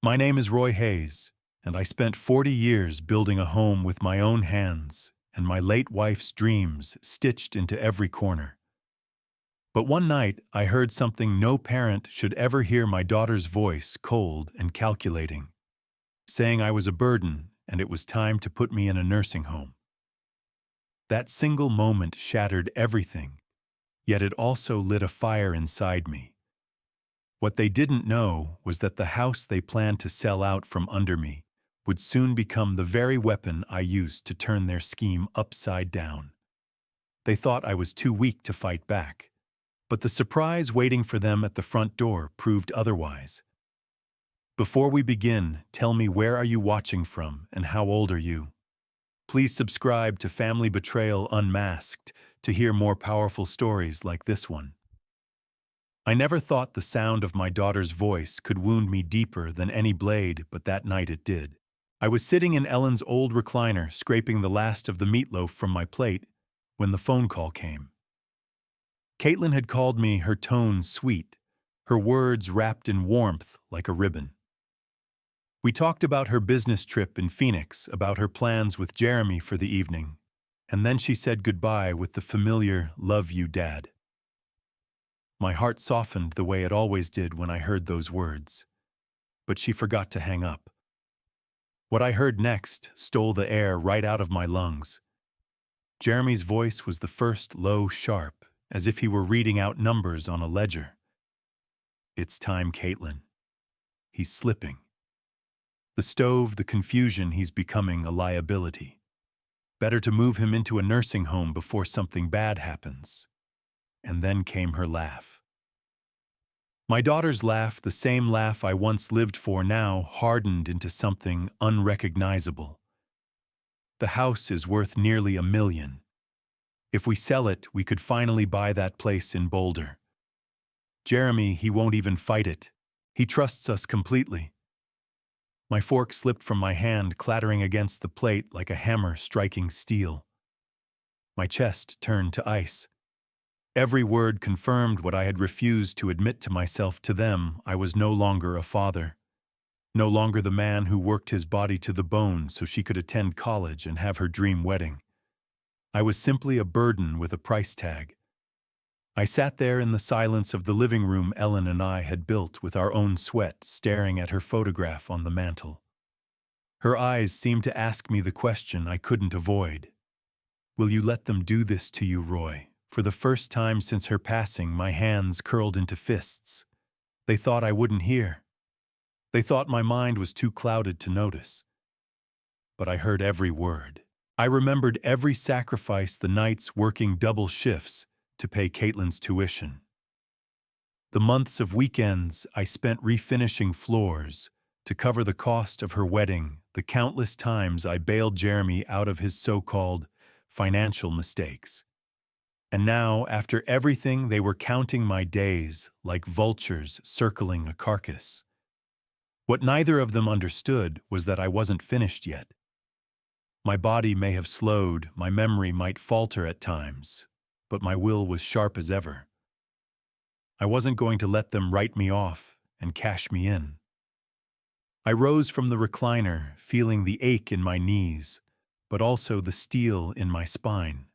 My name is Roy Hayes, and I spent 40 years building a home with my own hands and my late wife's dreams stitched into every corner. But one night, I heard something no parent should ever hear: my daughter's voice, cold and calculating, saying I was a burden and it was time to put me in a nursing home. That single moment shattered everything, yet it also lit a fire inside me. What they didn't know was that the house they planned to sell out from under me would soon become the very weapon I used to turn their scheme upside down. They thought I was too weak to fight back, but the surprise waiting for them at the front door proved otherwise. Before we begin, tell me, where are you watching from and how old are you? Please subscribe to Family Betrayal Unmasked to hear more powerful stories like this one. I never thought the sound of my daughter's voice could wound me deeper than any blade, but that night it did. I was sitting in Ellen's old recliner, scraping the last of the meatloaf from my plate, when the phone call came. Caitlin had called me, her tone sweet, her words wrapped in warmth like a ribbon. We talked about her business trip in Phoenix, about her plans with Jeremy for the evening, and then she said goodbye with the familiar "Love you, Dad." My heart softened the way it always did when I heard those words. But she forgot to hang up. What I heard next stole the air right out of my lungs. Jeremy's voice was the first, low, sharp, as if he were reading out numbers on a ledger. "It's time, Caitlin. He's slipping. The stove, the confusion, he's becoming a liability. Better to move him into a nursing home before something bad happens." And then came her laugh. My daughter's laugh, the same laugh I once lived for, now hardened into something unrecognizable. "The house is worth nearly $1 million. If we sell it, we could finally buy that place in Boulder. Jeremy, he won't even fight it. He trusts us completely." My fork slipped from my hand, clattering against the plate like a hammer striking steel. My chest turned to ice. Every word confirmed what I had refused to admit to myself. To them, I was no longer a father. No longer the man who worked his body to the bone so she could attend college and have her dream wedding. I was simply a burden with a price tag. I sat there in the silence of the living room Ellen and I had built with our own sweat, staring at her photograph on the mantel. Her eyes seemed to ask me the question I couldn't avoid. "Will you let them do this to you, Roy?" For the first time since her passing, my hands curled into fists. They thought I wouldn't hear. They thought my mind was too clouded to notice. But I heard every word. I remembered every sacrifice, the nights working double shifts to pay Caitlin's tuition. The months of weekends I spent refinishing floors to cover the cost of her wedding, the countless times I bailed Jeremy out of his so-called financial mistakes. And now, after everything, they were counting my days like vultures circling a carcass. What neither of them understood was that I wasn't finished yet. My body may have slowed, my memory might falter at times, but my will was sharp as ever. I wasn't going to let them write me off and cash me in. I rose from the recliner, feeling the ache in my knees, but also the steel in my spine.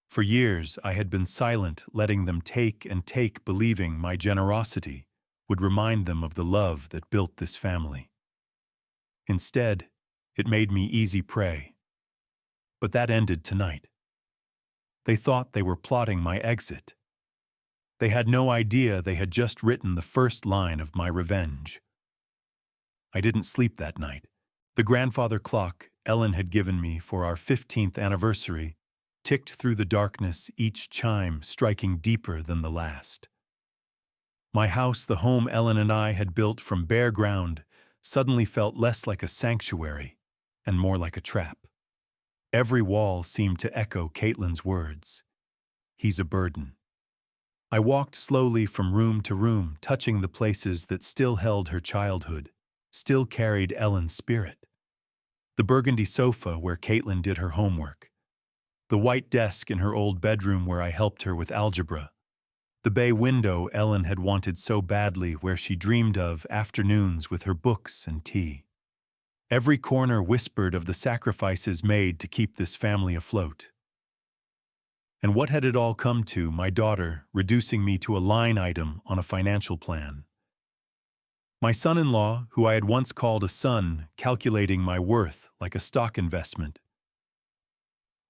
For years, I had been silent, letting them take and take, believing my generosity would remind them of the love that built this family. Instead, it made me easy prey. But that ended tonight. They thought they were plotting my exit. They had no idea they had just written the first line of my revenge. I didn't sleep that night. The grandfather clock Ellen had given me for our 15th anniversary ticked through the darkness, each chime striking deeper than the last. My house, the home Ellen and I had built from bare ground, suddenly felt less like a sanctuary and more like a trap. Every wall seemed to echo Caitlin's words. "He's a burden." I walked slowly from room to room, touching the places that still held her childhood, still carried Ellen's spirit. The burgundy sofa where Caitlin did her homework. The white desk in her old bedroom where I helped her with algebra. The bay window Ellen had wanted so badly, where she dreamed of afternoons with her books and tea. Every corner whispered of the sacrifices made to keep this family afloat. And what had it all come to? My daughter reducing me to a line item on a financial plan. My son-in-law, who I had once called a son, calculating my worth like a stock investment.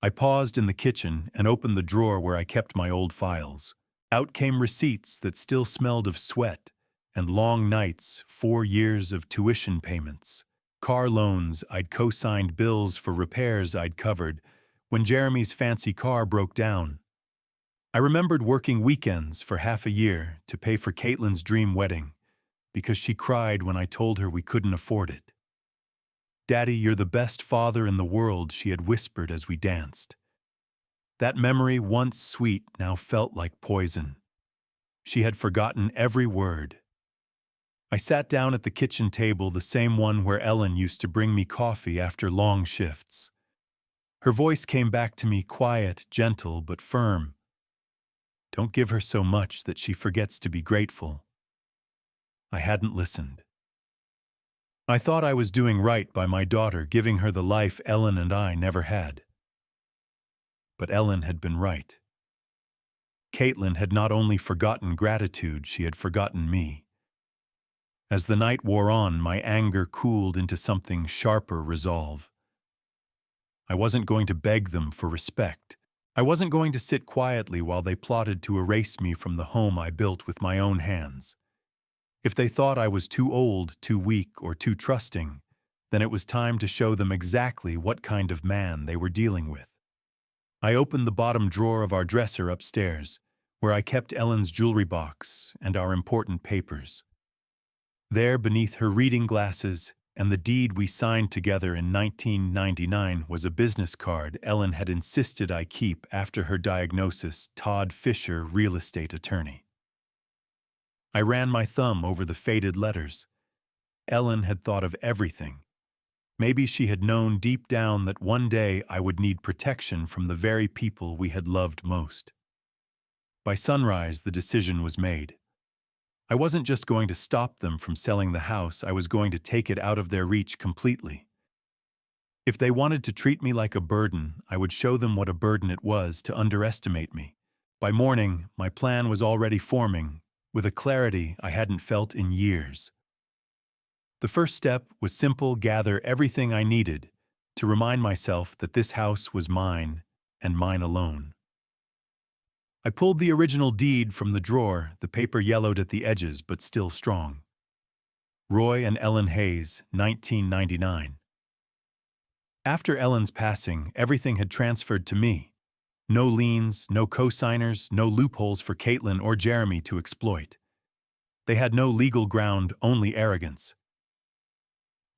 I paused in the kitchen and opened the drawer where I kept my old files. Out came receipts that still smelled of sweat and long nights, 4 years of tuition payments, car loans I'd co-signed, bills for repairs I'd covered when Jeremy's fancy car broke down. I remembered working weekends for half a year to pay for Caitlin's dream wedding because she cried when I told her we couldn't afford it. "Daddy, you're the best father in the world," she had whispered as we danced. That memory, once sweet, now felt like poison. She had forgotten every word. I sat down at the kitchen table, the same one where Ellen used to bring me coffee after long shifts. Her voice came back to me, quiet, gentle, but firm. "Don't give her so much that she forgets to be grateful." I hadn't listened. I thought I was doing right by my daughter, giving her the life Ellen and I never had. But Ellen had been right. Caitlin had not only forgotten gratitude, she had forgotten me. As the night wore on, my anger cooled into something sharper: resolve. I wasn't going to beg them for respect. I wasn't going to sit quietly while they plotted to erase me from the home I built with my own hands. If they thought I was too old, too weak, or too trusting, then it was time to show them exactly what kind of man they were dealing with. I opened the bottom drawer of our dresser upstairs, where I kept Ellen's jewelry box and our important papers. There, beneath her reading glasses and the deed we signed together in 1999, was a business card Ellen had insisted I keep after her diagnosis: Todd Fisher, real estate attorney. I ran my thumb over the faded letters. Ellen had thought of everything. Maybe she had known deep down that one day I would need protection from the very people we had loved most. By sunrise, the decision was made. I wasn't just going to stop them from selling the house, I was going to take it out of their reach completely. If they wanted to treat me like a burden, I would show them what a burden it was to underestimate me. By morning, my plan was already forming, with a clarity I hadn't felt in years. The first step was simple: gather everything I needed to remind myself that this house was mine and mine alone. I pulled the original deed from the drawer, the paper yellowed at the edges but still strong. Roy and Ellen Hayes, 1999. After Ellen's passing, everything had transferred to me. No liens, no co-signers, no loopholes for Caitlin or Jeremy to exploit. They had no legal ground, only arrogance.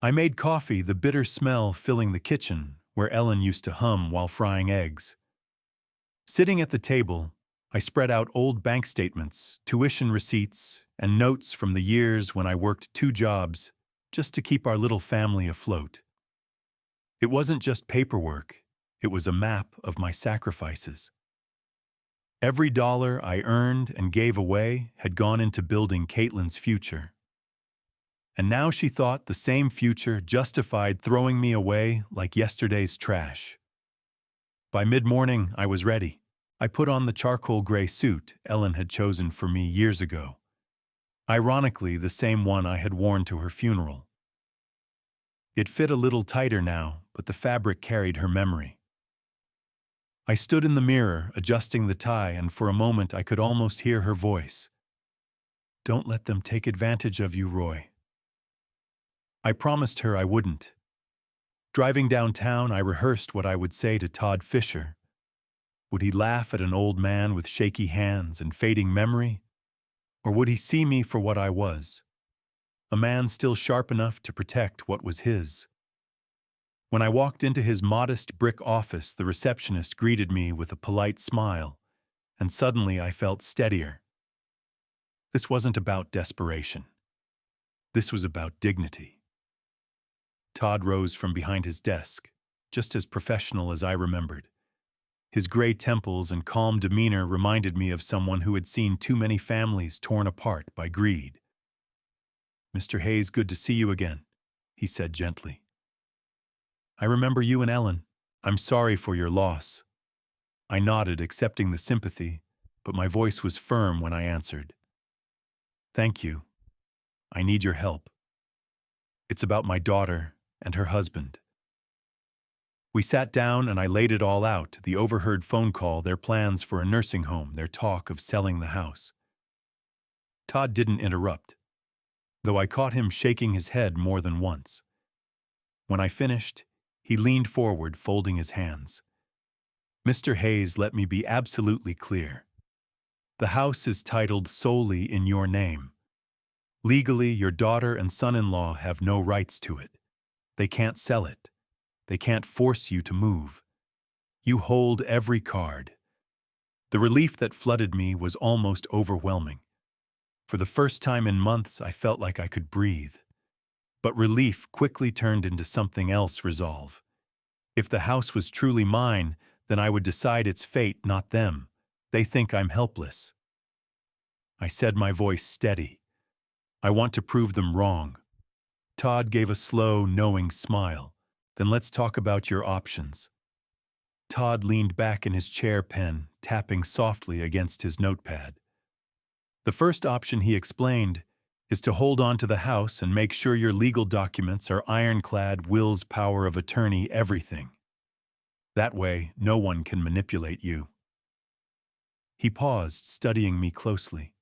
I made coffee, the bitter smell filling the kitchen, where Ellen used to hum while frying eggs. Sitting at the table, I spread out old bank statements, tuition receipts, and notes from the years when I worked 2 jobs just to keep our little family afloat. It wasn't just paperwork, it was a map of my sacrifices. Every dollar I earned and gave away had gone into building Caitlin's future. And now she thought the same future justified throwing me away like yesterday's trash. By mid-morning, I was ready. I put on the charcoal gray suit Ellen had chosen for me years ago. Ironically, the same one I had worn to her funeral. It fit a little tighter now, but the fabric carried her memory. I stood in the mirror, adjusting the tie, and for a moment I could almost hear her voice. "Don't let them take advantage of you, Roy." I promised her I wouldn't. Driving downtown, I rehearsed what I would say to Todd Fisher. Would he laugh at an old man with shaky hands and fading memory? Or would he see me for what I was? A man still sharp enough to protect what was his. When I walked into his modest brick office, the receptionist greeted me with a polite smile, and suddenly I felt steadier. This wasn't about desperation. This was about dignity. Todd rose from behind his desk, just as professional as I remembered. His gray temples and calm demeanor reminded me of someone who had seen too many families torn apart by greed. "Mr. Hayes, good to see you again," he said gently. "I remember you and Ellen. I'm sorry for your loss." I nodded, accepting the sympathy, but my voice was firm when I answered. "Thank you. I need your help. It's about my daughter and her husband." We sat down and I laid it all out, the overheard phone call, their plans for a nursing home, their talk of selling the house. Todd didn't interrupt, though I caught him shaking his head more than once. When I finished, he leaned forward, folding his hands. "Mr. Hayes, let me be absolutely clear. The house is titled solely in your name. Legally, your daughter and son-in-law have no rights to it. They can't sell it. They can't force you to move. You hold every card." The relief that flooded me was almost overwhelming. For the first time in months, I felt like I could breathe. But relief quickly turned into something else: resolve. If the house was truly mine, then I would decide its fate, not them. They think I'm helpless. I said, my voice steady. "I want to prove them wrong." Todd gave a slow, knowing smile. "Then let's talk about your options." Todd leaned back in his chair, pen tapping softly against his notepad. "The first option," he explained, "is to hold on to the house and make sure your legal documents are ironclad, wills, power of attorney, everything. That way, no one can manipulate you." He paused, studying me closely.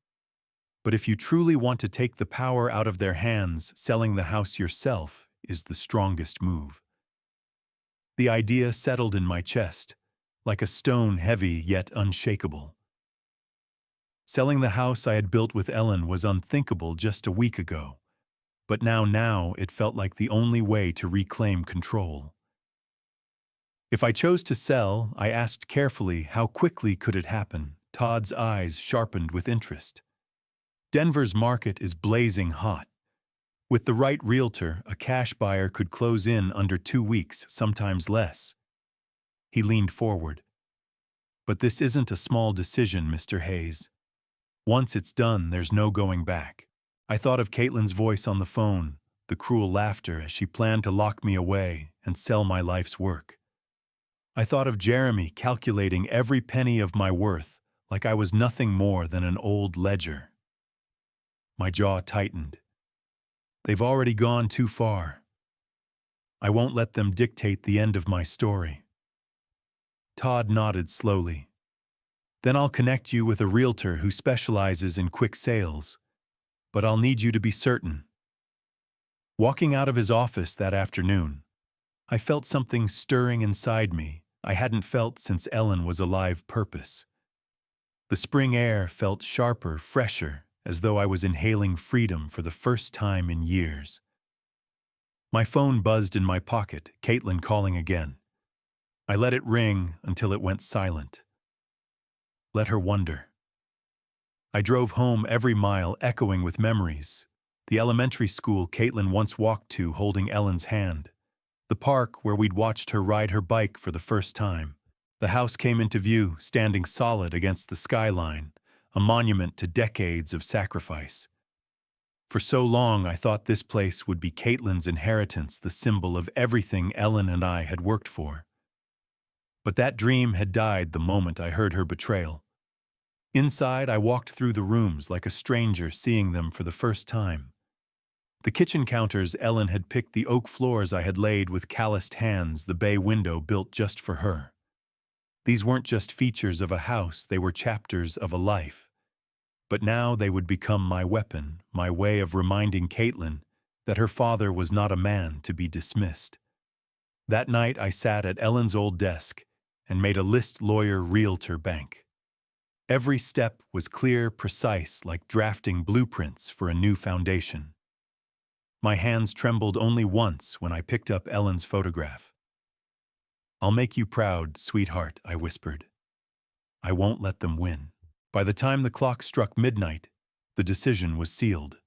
"But if you truly want to take the power out of their hands, selling the house yourself is the strongest move." The idea settled in my chest, like a stone, heavy yet unshakable. Selling the house I had built with Ellen was unthinkable just a week ago, but now it felt like the only way to reclaim control. If I chose to sell, I asked carefully, how quickly could it happen? Todd's eyes sharpened with interest. "Denver's market is blazing hot. With the right realtor, a cash buyer could close in under 2 weeks, sometimes less." He leaned forward. "But this isn't a small decision, Mr. Hayes. Once it's done, there's no going back." I thought of Caitlin's voice on the phone, the cruel laughter as she planned to lock me away and sell my life's work. I thought of Jeremy calculating every penny of my worth like I was nothing more than an old ledger. My jaw tightened. They've already gone too far. I won't let them dictate the end of my story. Todd nodded slowly. "Then I'll connect you with a realtor who specializes in quick sales. But I'll need you to be certain." Walking out of his office that afternoon, I felt something stirring inside me I hadn't felt since Ellen was alive. Purpose. The spring air felt sharper, fresher, as though I was inhaling freedom for the first time in years. My phone buzzed in my pocket, Caitlin calling again. I let it ring until it went silent. Let her wonder. I drove home every mile echoing with memories. The elementary school Caitlin once walked to holding Ellen's hand. The park where we'd watched her ride her bike for the first time. The house came into view, standing solid against the skyline, a monument to decades of sacrifice. For so long, I thought this place would be Caitlin's inheritance, the symbol of everything Ellen and I had worked for. But that dream had died the moment I heard her betrayal. Inside, I walked through the rooms like a stranger seeing them for the first time. The kitchen counters Ellen had picked, the oak floors I had laid with calloused hands, the bay window built just for her. These weren't just features of a house, they were chapters of a life. But now they would become my weapon, my way of reminding Caitlin that her father was not a man to be dismissed. That night I sat at Ellen's old desk and made a list lawyer realtor bank. Every step was clear, precise, like drafting blueprints for a new foundation. My hands trembled only once when I picked up Ellen's photograph. "I'll make you proud, sweetheart," I whispered. "I won't let them win." By the time the clock struck midnight, the decision was sealed.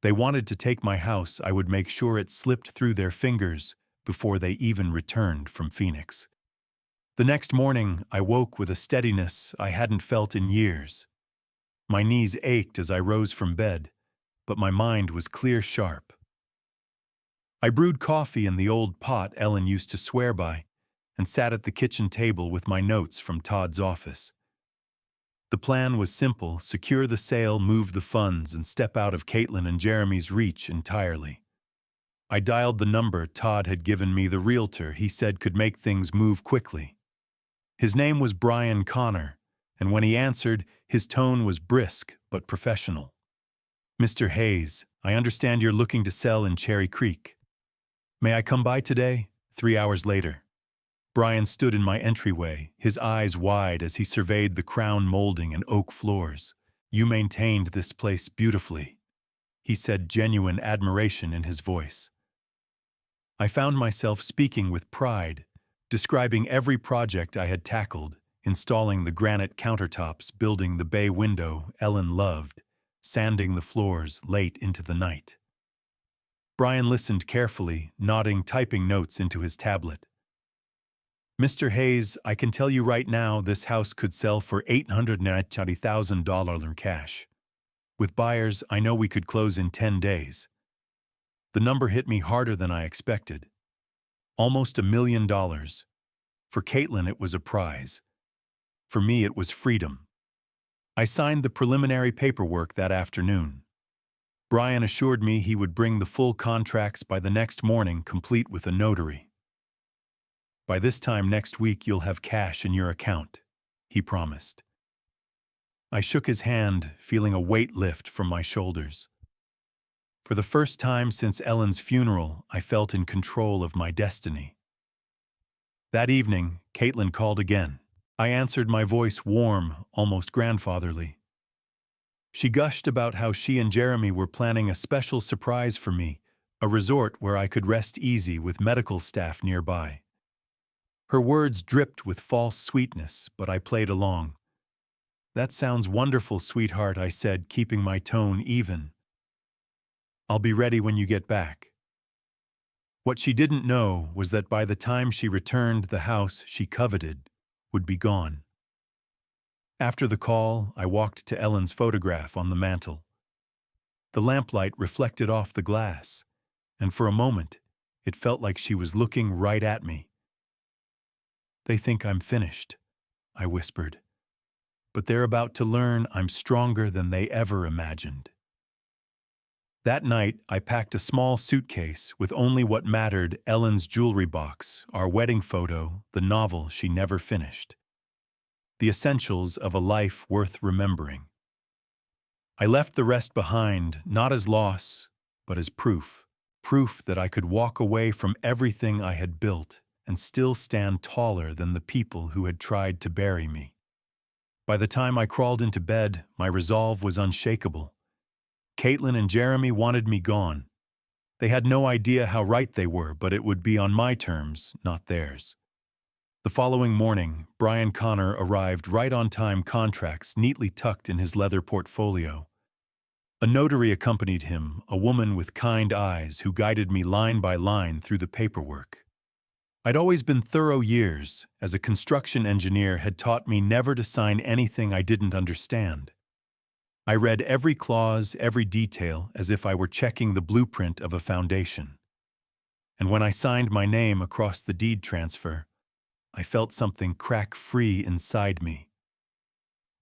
They wanted to take my house. I would make sure it slipped through their fingers before they even returned from Phoenix. The next morning, I woke with a steadiness I hadn't felt in years. My knees ached as I rose from bed, but my mind was clear sharp. I brewed coffee in the old pot Ellen used to swear by, and sat at the kitchen table with my notes from Todd's office. The plan was simple: secure the sale, move the funds, and step out of Caitlin and Jeremy's reach entirely. I dialed the number Todd had given me, the realtor he said could make things move quickly. His name was Brian Connor, and when he answered, his tone was brisk but professional. "Mr. Hayes, I understand you're looking to sell in Cherry Creek. May I come by today?" 3 hours later. Brian stood in my entryway, his eyes wide as he surveyed the crown molding and oak floors. "You maintained this place beautifully," he said, genuine admiration in his voice. I found myself speaking with pride, describing every project I had tackled: installing the granite countertops, building the bay window Ellen loved, sanding the floors late into the night. Brian listened carefully, nodding, typing notes into his tablet. "Mr. Hayes, I can tell you right now this house could sell for $890,000 in cash. With buyers, I know we could close in 10 days. The number hit me harder than I expected. Almost $1 million. For Caitlin, it was a prize. For me, it was freedom. I signed the preliminary paperwork that afternoon. Brian assured me he would bring the full contracts by the next morning, complete with a notary. "By this time next week, you'll have cash in your account," he promised. I shook his hand, feeling a weight lift from my shoulders. For the first time since Ellen's funeral, I felt in control of my destiny. That evening, Caitlin called again. I answered, my voice warm, almost grandfatherly. She gushed about how she and Jeremy were planning a special surprise for me, a resort where I could rest easy with medical staff nearby. Her words dripped with false sweetness, but I played along. "That sounds wonderful, sweetheart," I said, keeping my tone even. "I'll be ready when you get back." What she didn't know was that by the time she returned, the house she coveted would be gone. After the call, I walked to Ellen's photograph on the mantel. The lamplight reflected off the glass, and for a moment, it felt like she was looking right at me. "They think I'm finished," I whispered. "But they're about to learn I'm stronger than they ever imagined." That night, I packed a small suitcase with only what mattered: Ellen's jewelry box, our wedding photo, the novel she never finished. The essentials of a life worth remembering. I left the rest behind, not as loss, but as proof. Proof that I could walk away from everything I had built and still stand taller than the people who had tried to bury me. By the time I crawled into bed, my resolve was unshakable. Caitlin and Jeremy wanted me gone. They had no idea how right they were, but it would be on my terms, not theirs. The following morning, Brian Connor arrived right on time, contracts neatly tucked in his leather portfolio. A notary accompanied him, a woman with kind eyes who guided me line by line through the paperwork. I'd always been thorough. Years as a construction engineer had taught me never to sign anything I didn't understand. I read every clause, every detail, as if I were checking the blueprint of a foundation. And when I signed my name across the deed transfer, I felt something crack free inside me.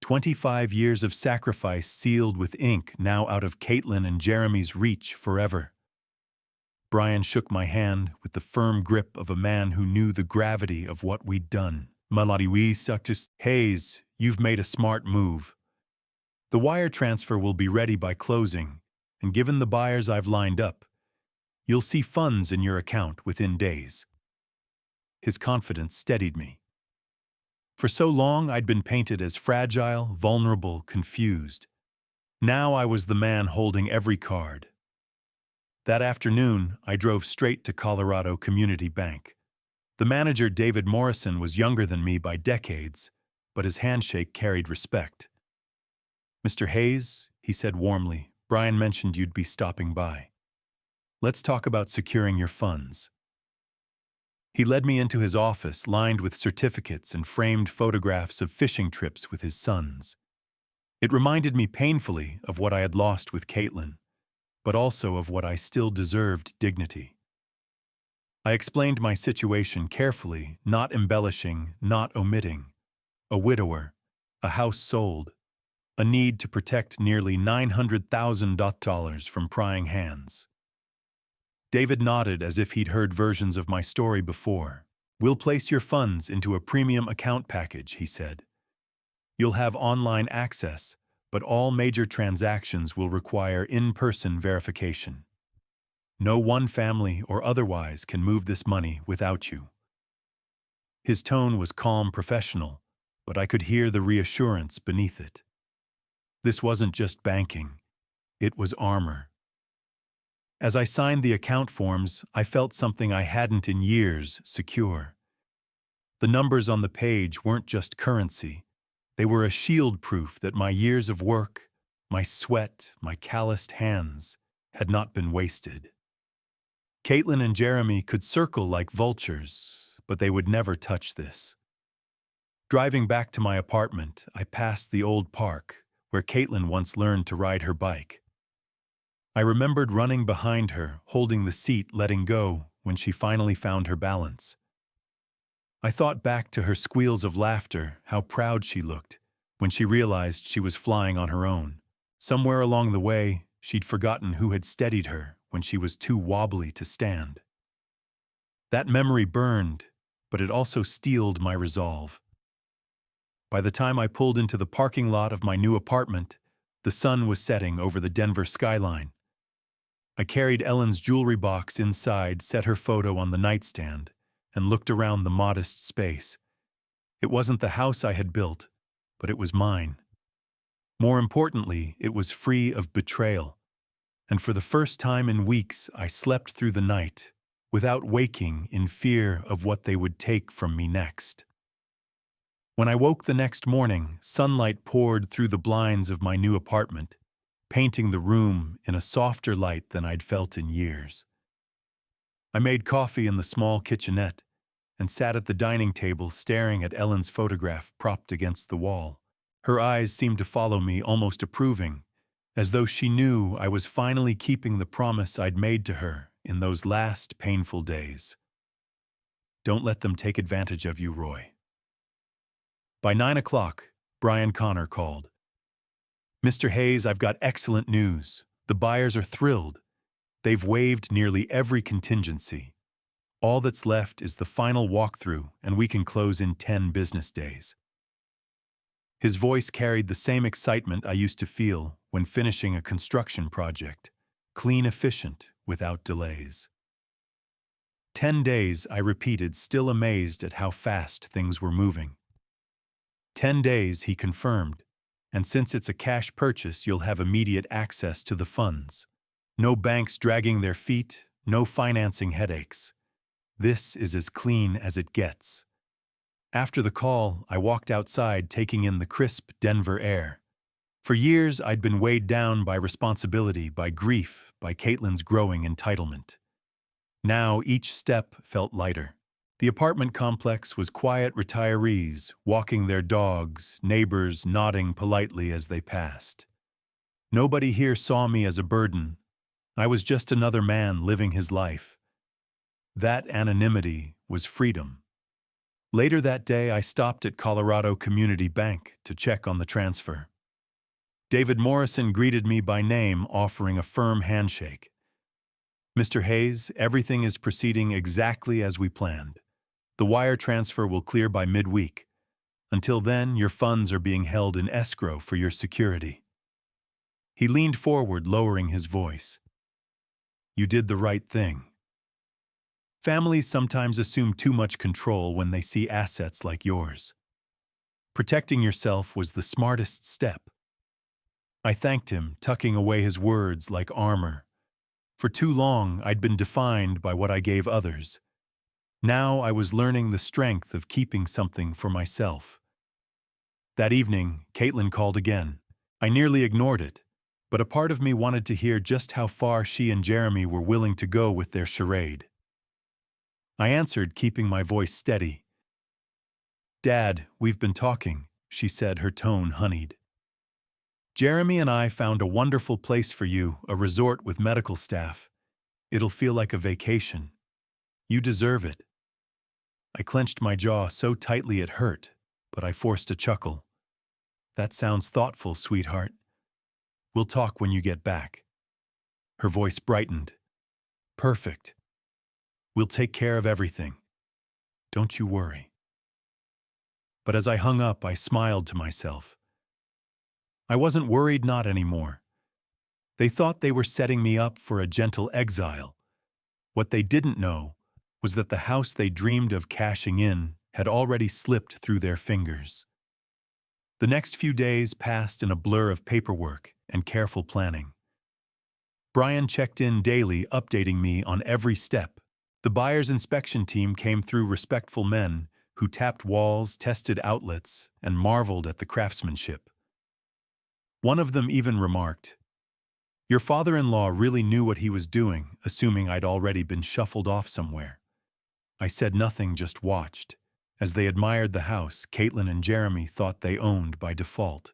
25 years of sacrifice sealed with ink, now out of Caitlin and Jeremy's reach forever. Brian shook my hand with the firm grip of a man who knew the gravity of what we'd done. "Hayes, you've made a smart move. The wire transfer will be ready by closing, and given the buyers I've lined up, you'll see funds in your account within days." His confidence steadied me. For so long, I'd been painted as fragile, vulnerable, confused. Now I was the man holding every card. That afternoon, I drove straight to Colorado Community Bank. The manager, David Morrison, was younger than me by decades, but his handshake carried respect. "Mr. Hayes," he said warmly, "Brian mentioned you'd be stopping by. Let's talk about securing your funds." He led me into his office lined with certificates and framed photographs of fishing trips with his sons. It reminded me painfully of what I had lost with Caitlin, but also of what I still deserved: dignity. I explained my situation carefully, not embellishing, not omitting. A widower, a house sold, a need to protect nearly $900,000 from prying hands. David nodded as if he'd heard versions of my story before. "We'll place your funds into a premium account package," he said. "You'll have online access, but all major transactions will require in-person verification. No one family or otherwise can move this money without you." His tone was calm, professional, but I could hear the reassurance beneath it. This wasn't just banking, it was armor. As I signed the account forms, I felt something I hadn't in years: secure. The numbers on the page weren't just currency. They were a shield proof that my years of work, my sweat, my calloused hands, had not been wasted. Caitlin and Jeremy could circle like vultures, but they would never touch this. Driving back to my apartment, I passed the old park, where Caitlin once learned to ride her bike. I remembered running behind her, holding the seat, letting go when she finally found her balance. I thought back to her squeals of laughter, how proud she looked when she realized she was flying on her own. Somewhere along the way, she'd forgotten who had steadied her when she was too wobbly to stand. That memory burned, but it also steeled my resolve. By the time I pulled into the parking lot of my new apartment, the sun was setting over the Denver skyline. I carried Ellen's jewelry box inside, set her photo on the nightstand, and looked around the modest space. It wasn't the house I had built, but it was mine. More importantly, it was free of betrayal. And for the first time in weeks, I slept through the night, without waking in fear of what they would take from me next. When I woke the next morning, sunlight poured through the blinds of my new apartment, painting the room in a softer light than I'd felt in years. I made coffee in the small kitchenette and sat at the dining table staring at Ellen's photograph propped against the wall. Her eyes seemed to follow me, almost approving, as though she knew I was finally keeping the promise I'd made to her in those last painful days. "Don't let them take advantage of you, Roy." By 9 o'clock, Brian Connor called. "Mr. Hayes, I've got excellent news. The buyers are thrilled. They've waived nearly every contingency. All that's left is the final walkthrough, and we can close in 10 business days." His voice carried the same excitement I used to feel when finishing a construction project: clean, efficient, without delays. 10 days, I repeated, still amazed at how fast things were moving. 10 days, he confirmed, and since it's a cash purchase, you'll have immediate access to the funds. No banks dragging their feet, no financing headaches. This is as clean as it gets. After the call, I walked outside, taking in the crisp Denver air. For years, I'd been weighed down by responsibility, by grief, by Caitlin's growing entitlement. Now, each step felt lighter. The apartment complex was quiet retirees, walking their dogs, neighbors nodding politely as they passed. Nobody here saw me as a burden. I was just another man living his life. That anonymity was freedom. Later that day, I stopped at Colorado Community Bank to check on the transfer. David Morrison greeted me by name, offering a firm handshake. "Mr. Hayes, everything is proceeding exactly as we planned. The wire transfer will clear by midweek. Until then, your funds are being held in escrow for your security." He leaned forward, lowering his voice. "You did the right thing." Families sometimes assume too much control when they see assets like yours. Protecting yourself was the smartest step. I thanked him, tucking away his words like armor. For too long, I'd been defined by what I gave others. Now I was learning the strength of keeping something for myself. That evening, Caitlin called again. I nearly ignored it, but a part of me wanted to hear just how far she and Jeremy were willing to go with their charade. I answered, keeping my voice steady. "Dad, we've been talking," she said, her tone honeyed. "Jeremy and I found a wonderful place for you, a resort with medical staff. It'll feel like a vacation. You deserve it." I clenched my jaw so tightly it hurt, but I forced a chuckle. "That sounds thoughtful, sweetheart. We'll talk when you get back." Her voice brightened. "Perfect. We'll take care of everything. Don't you worry." But as I hung up, I smiled to myself. I wasn't worried, not anymore. They thought they were setting me up for a gentle exile. What they didn't know was that the house they dreamed of cashing in had already slipped through their fingers. The next few days passed in a blur of paperwork and careful planning. Brian checked in daily, updating me on every step. The buyer's inspection team came through, respectful men who tapped walls, tested outlets, and marveled at the craftsmanship. One of them even remarked, "Your father-in-law really knew what he was doing," assuming I'd already been shuffled off somewhere. I said nothing, just watched. As they admired the house Caitlin and Jeremy thought they owned by default.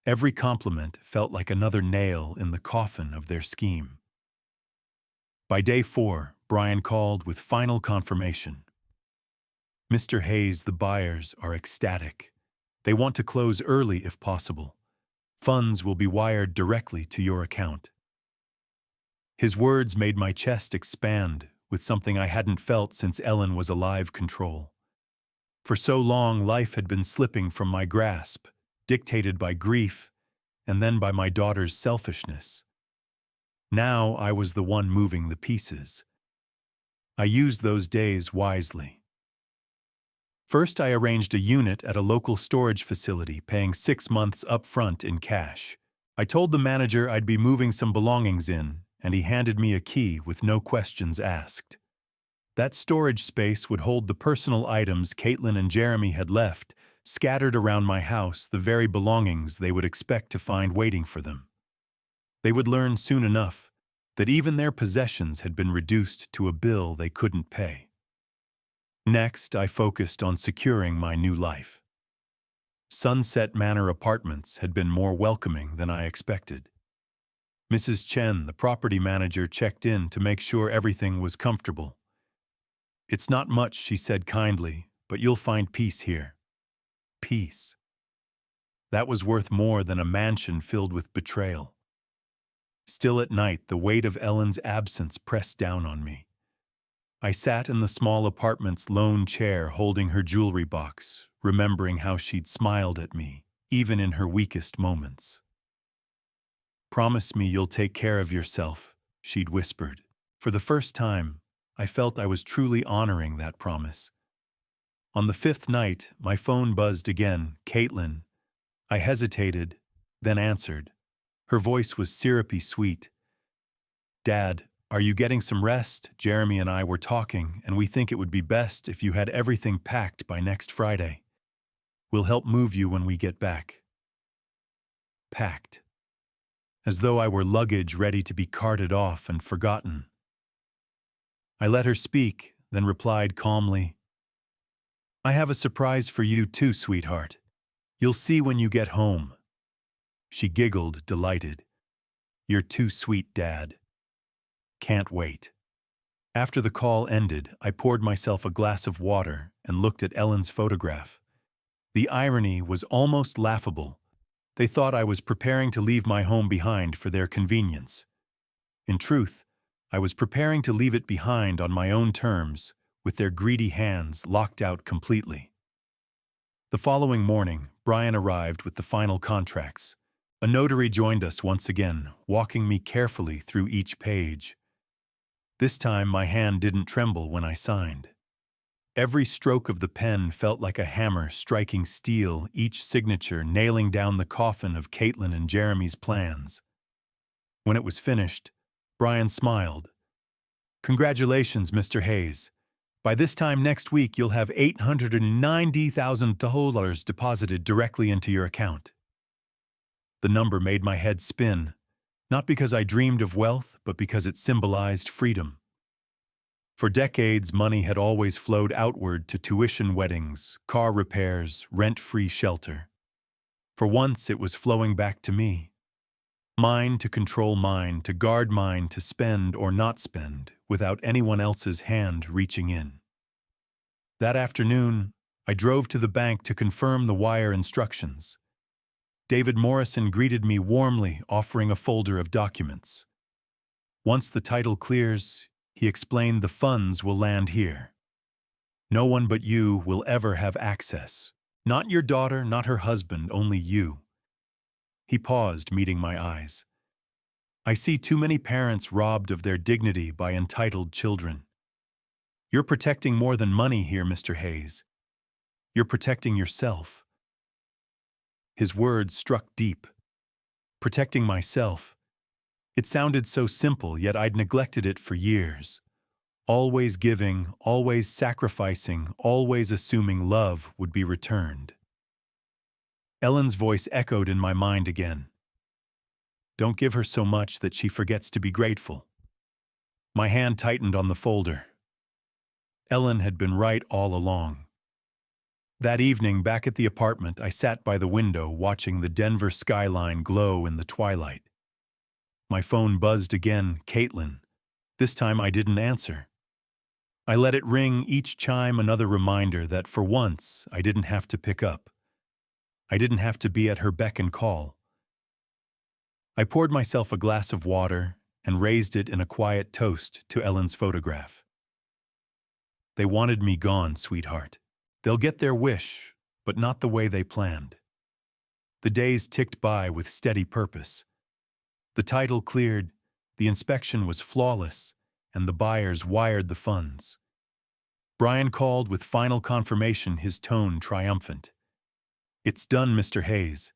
Every compliment felt like another nail in the coffin of their scheme. By day 4, Brian called with final confirmation. "Mr. Hayes, the buyers are ecstatic. They want to close early if possible. Funds will be wired directly to your account." His words made my chest expand with something I hadn't felt since Ellen was alive. Control. For so long, life had been slipping from my grasp, dictated by grief and then by my daughter's selfishness. Now I was the one moving the pieces. I used those days wisely. First, I arranged a unit at a local storage facility, paying 6 months up front in cash. I told the manager I'd be moving some belongings in, and he handed me a key with no questions asked. That storage space would hold the personal items Caitlin and Jeremy had left, scattered around my house, the very belongings they would expect to find waiting for them. They would learn soon enough that even their possessions had been reduced to a bill they couldn't pay. Next, I focused on securing my new life. Sunset Manor Apartments had been more welcoming than I expected. Mrs. Chen, the property manager, checked in to make sure everything was comfortable. "It's not much," she said kindly, "but you'll find peace here." Peace. That was worth more than a mansion filled with betrayal. Still at night, the weight of Ellen's absence pressed down on me. I sat in the small apartment's lone chair holding her jewelry box, remembering how she'd smiled at me, even in her weakest moments. "Promise me you'll take care of yourself," she'd whispered. For the first time, I felt I was truly honoring that promise. On the 5th night, my phone buzzed again. "Caitlin." I hesitated, then answered. Her voice was syrupy sweet. "Dad, are you getting some rest? Jeremy and I were talking, and we think it would be best if you had everything packed by next Friday. We'll help move you when we get back." Packed. As though I were luggage ready to be carted off and forgotten. I let her speak, then replied calmly, "I have a surprise for you too, sweetheart. You'll see when you get home." She giggled, delighted. "You're too sweet, Dad. Can't wait." After the call ended, I poured myself a glass of water and looked at Ellen's photograph. The irony was almost laughable. They thought I was preparing to leave my home behind for their convenience. In truth, I was preparing to leave it behind on my own terms, with their greedy hands locked out completely. The following morning, Brian arrived with the final contracts. A notary joined us once again, walking me carefully through each page. This time my hand didn't tremble when I signed. Every stroke of the pen felt like a hammer striking steel, each signature nailing down the coffin of Caitlin and Jeremy's plans. When it was finished, Brian smiled. "Congratulations, Mr. Hayes. By this time next week, you'll have $890,000 deposited directly into your account." The number made my head spin, not because I dreamed of wealth, but because it symbolized freedom. For decades, money had always flowed outward to tuition weddings, car repairs, rent-free shelter. For once, it was flowing back to me. Mine to control mine, to guard mine, to spend or not spend, without anyone else's hand reaching in. That afternoon, I drove to the bank to confirm the wire instructions. David Morrison greeted me warmly, offering a folder of documents. Once the title clears, he explained the funds will land here. No one but you will ever have access. Not your daughter, not her husband, only you. He paused, meeting my eyes. I see too many parents robbed of their dignity by entitled children. You're protecting more than money here, Mr. Hayes. You're protecting yourself. His words struck deep. Protecting myself. It sounded so simple, yet I'd neglected it for years. Always giving, always sacrificing, always assuming love would be returned. Ellen's voice echoed in my mind again. Don't give her so much that she forgets to be grateful. My hand tightened on the folder. Ellen had been right all along. That evening, back at the apartment, I sat by the window watching the Denver skyline glow in the twilight. My phone buzzed again, Caitlin. This time I didn't answer. I let it ring, each chime another reminder that for once I didn't have to pick up. I didn't have to be at her beck and call. I poured myself a glass of water and raised it in a quiet toast to Ellen's photograph. They wanted me gone, sweetheart. They'll get their wish, but not the way they planned. The days ticked by with steady purpose. The title cleared, the inspection was flawless, and the buyers wired the funds. Brian called with final confirmation, his tone triumphant. It's done, Mr. Hayes.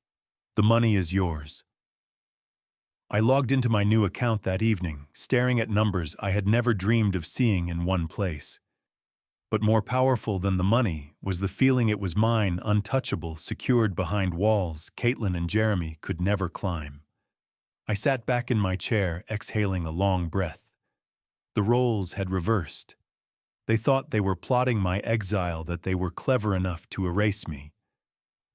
The money is yours. I logged into my new account that evening, staring at numbers I had never dreamed of seeing in one place. But more powerful than the money was the feeling it was mine, untouchable, secured behind walls Caitlin and Jeremy could never climb. I sat back in my chair, exhaling a long breath. The roles had reversed. They thought they were plotting my exile, that they were clever enough to erase me.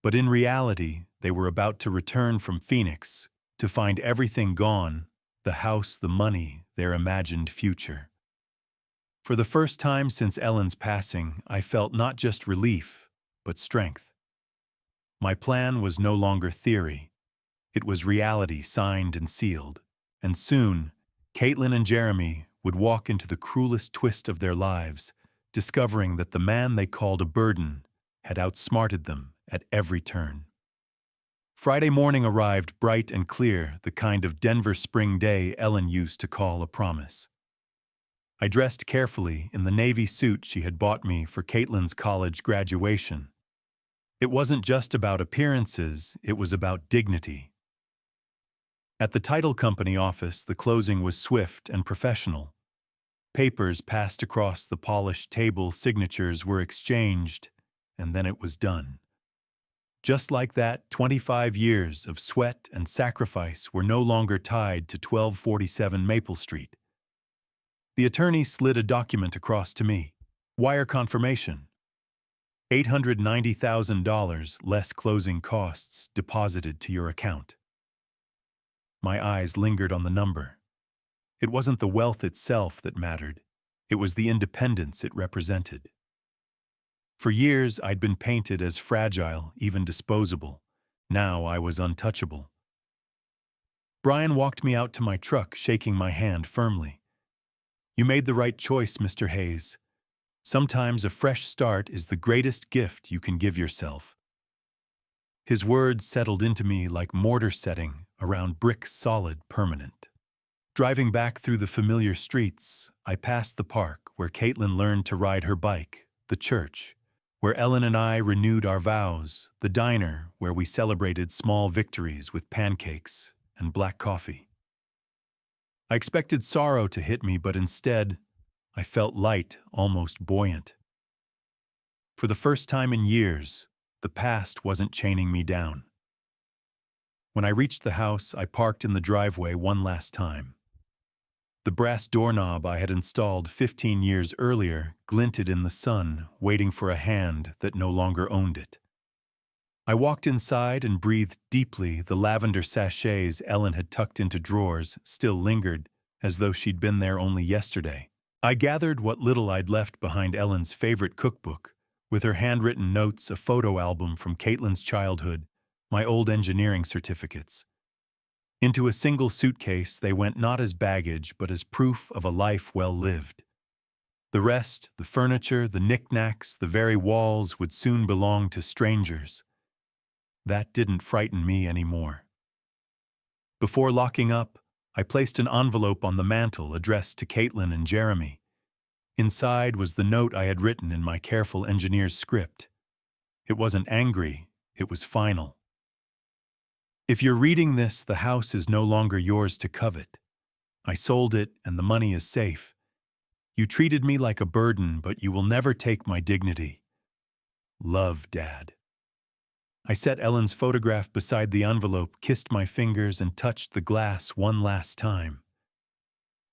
But in reality, they were about to return from Phoenix to find everything gone, the house, the money, their imagined future. For the first time since Ellen's passing, I felt not just relief, but strength. My plan was no longer theory. It was reality, signed and sealed. And soon, Caitlin and Jeremy would walk into the cruelest twist of their lives, discovering that the man they called a burden had outsmarted them at every turn. Friday morning arrived bright and clear, the kind of Denver spring day Ellen used to call a promise. I dressed carefully in the navy suit she had bought me for Caitlin's college graduation. It wasn't just about appearances, it was about dignity. At the title company office, the closing was swift and professional. Papers passed across the polished table, signatures were exchanged, and then it was done. Just like that, 25 years of sweat and sacrifice were no longer tied to 1247 Maple Street. The attorney slid a document across to me. Wire confirmation. $890,000 less closing costs deposited to your account. My eyes lingered on the number. It wasn't the wealth itself that mattered. It was the independence it represented. For years, I'd been painted as fragile, even disposable. Now I was untouchable. Brian walked me out to my truck, shaking my hand firmly. You made the right choice, Mr. Hayes. Sometimes a fresh start is the greatest gift you can give yourself. His words settled into me like mortar setting around brick solid permanent. Driving back through the familiar streets, I passed the park where Caitlin learned to ride her bike, the church, where Ellen and I renewed our vows, the diner where we celebrated small victories with pancakes and black coffee. I expected sorrow to hit me, but instead, I felt light, almost buoyant. For the first time in years, the past wasn't chaining me down. When I reached the house, I parked in the driveway one last time. The brass doorknob I had installed 15 years earlier glinted in the sun, waiting for a hand that no longer owned it. I walked inside and breathed deeply. The lavender sachets Ellen had tucked into drawers still lingered, as though she'd been there only yesterday. I gathered what little I'd left behind Ellen's favorite cookbook, with her handwritten notes, a photo album from Caitlin's childhood, my old engineering certificates. Into a single suitcase they went, not as baggage but as proof of a life well lived. The rest, the furniture, the knickknacks, the very walls, would soon belong to strangers. That didn't frighten me anymore. Before locking up, I placed an envelope on the mantel addressed to Caitlin and Jeremy. Inside was the note I had written in my careful engineer's script. It wasn't angry, it was final. If you're reading this, the house is no longer yours to covet. I sold it and the money is safe. You treated me like a burden, but you will never take my dignity. Love, Dad. I set Ellen's photograph beside the envelope, kissed my fingers, and touched the glass one last time.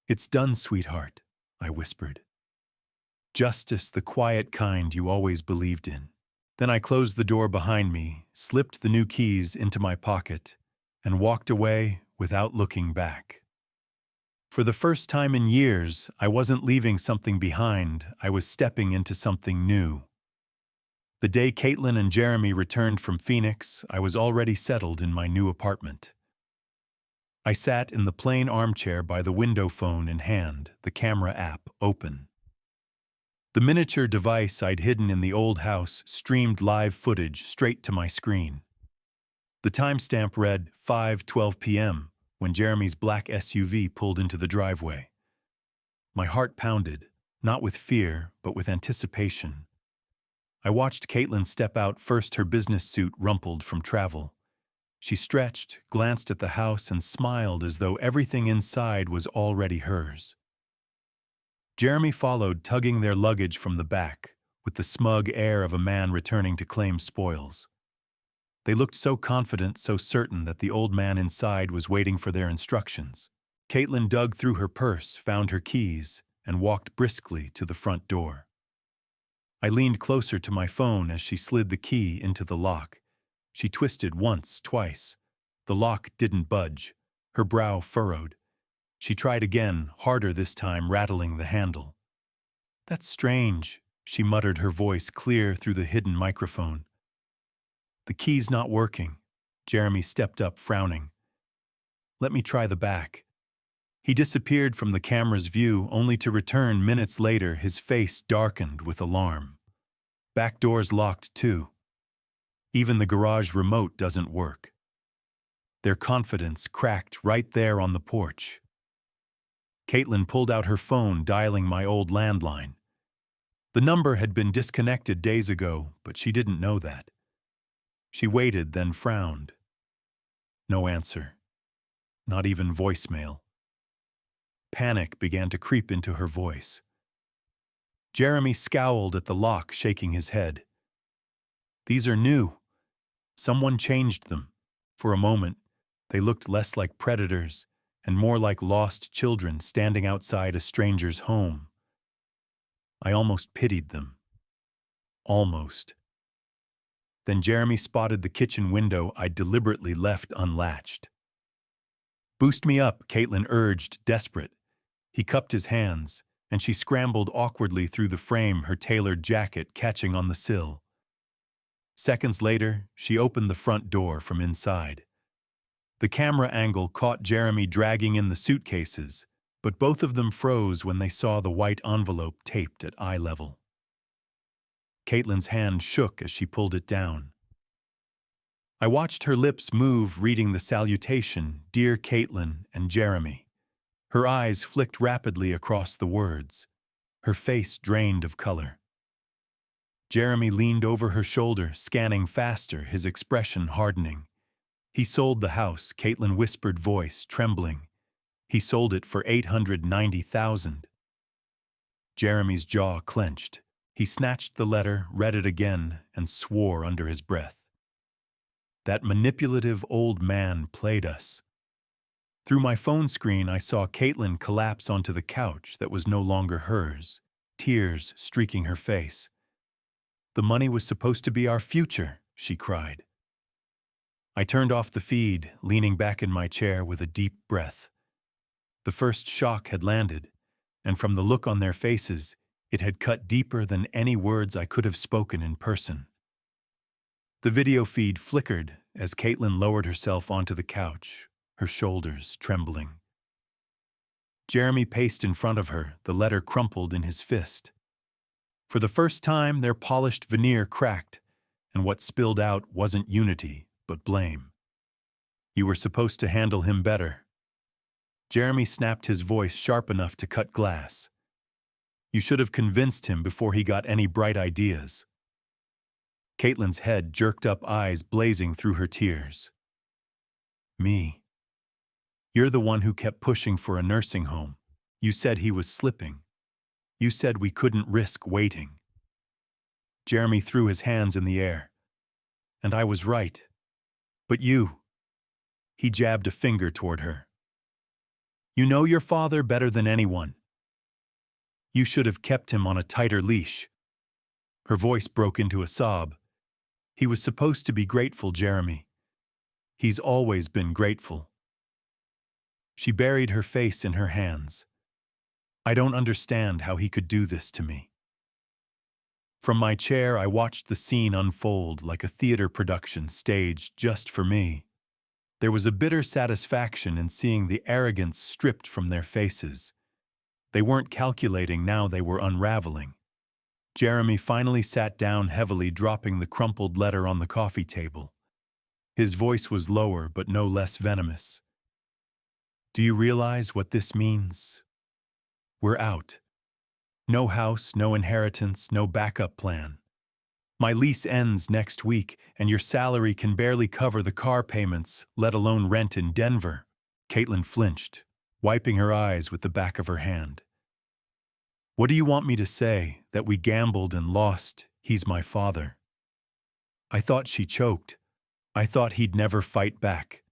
It's done, sweetheart, I whispered. Justice, the quiet kind you always believed in. Then I closed the door behind me, slipped the new keys into my pocket, and walked away without looking back. For the first time in years, I wasn't leaving something behind, I was stepping into something new. The day Caitlin and Jeremy returned from Phoenix, I was already settled in my new apartment. I sat in the plain armchair by the window, phone in hand, the camera app open. The miniature device I'd hidden in the old house streamed live footage straight to my screen. The timestamp read 5:12 p.m. when Jeremy's black SUV pulled into the driveway. My heart pounded, not with fear, but with anticipation. I watched Caitlin step out, first her business suit rumpled from travel. She stretched, glanced at the house, and smiled as though everything inside was already hers. Jeremy followed, tugging their luggage from the back, with the smug air of a man returning to claim spoils. They looked so confident, so certain that the old man inside was waiting for their instructions. Caitlin dug through her purse, found her keys, and walked briskly to the front door. I leaned closer to my phone as she slid the key into the lock. She twisted once, twice. The lock didn't budge. Her brow furrowed. She tried again, harder this time, rattling the handle. "That's strange," she muttered, her voice clear through the hidden microphone. "The key's not working." Jeremy stepped up, frowning. "Let me try the back." He disappeared from the camera's view, only to return minutes later, his face darkened with alarm. "Back door's locked too. Even the garage remote doesn't work." Their confidence cracked right there on the porch. Caitlin pulled out her phone, dialing my old landline. The number had been disconnected days ago, but she didn't know that. She waited, then frowned. No answer. Not even voicemail. Panic began to creep into her voice. Jeremy scowled at the lock, shaking his head. "These are new. Someone changed them. For a moment, they looked less like predators and more like lost children standing outside a stranger's home. I almost pitied them. Almost. Then Jeremy spotted the kitchen window I'd deliberately left unlatched. "Boost me up," Caitlin urged, desperate. He cupped his hands, and she scrambled awkwardly through the frame, her tailored jacket catching on the sill. Seconds later, she opened the front door from inside. The camera angle caught Jeremy dragging in the suitcases, but both of them froze when they saw the white envelope taped at eye level. Caitlin's hand shook as she pulled it down. I watched her lips move, reading the salutation, "Dear Caitlin and Jeremy." Her eyes flicked rapidly across the words. Her face drained of color. Jeremy leaned over her shoulder, scanning faster, his expression hardening. "He sold the house," Caitlin whispered, voice trembling. "He sold it for $890,000. Jeremy's jaw clenched. He snatched the letter, read it again, and swore under his breath. That manipulative old man played us. Through my phone screen, I saw Caitlin collapse onto the couch that was no longer hers, tears streaking her face. "The money was supposed to be our future," she cried. I turned off the feed, leaning back in my chair with a deep breath. The first shock had landed, and from the look on their faces, it had cut deeper than any words I could have spoken in person. The video feed flickered as Caitlin lowered herself onto the couch, her shoulders trembling. Jeremy paced in front of her, the letter crumpled in his fist. For the first time, their polished veneer cracked, and what spilled out wasn't unity, but blame. "You were supposed to handle him better." Jeremy snapped his voice sharp enough to cut glass. "You should have convinced him before he got any bright ideas." Caitlin's head jerked up, eyes blazing through her tears. "Me? You're the one who kept pushing for a nursing home. You said he was slipping. You said we couldn't risk waiting." Jeremy threw his hands in the air. "And I was right. But you..." He jabbed a finger toward her. "You know your father better than anyone. You should have kept him on a tighter leash." Her voice broke into a sob. "He was supposed to be grateful, Jeremy. He's always been grateful." She buried her face in her hands. "I don't understand how he could do this to me." From my chair, I watched the scene unfold like a theater production staged just for me. There was a bitter satisfaction in seeing the arrogance stripped from their faces. They weren't calculating, now they were unraveling. Jeremy finally sat down heavily, dropping the crumpled letter on the coffee table. His voice was lower but no less venomous. "Do you realize what this means? We're out. No house, no inheritance, no backup plan. My lease ends next week, and your salary can barely cover the car payments, let alone rent in Denver." Caitlin flinched, wiping her eyes with the back of her hand. "What do you want me to say? That we gambled and lost? He's my father." I thought she choked. I thought he'd never fight back.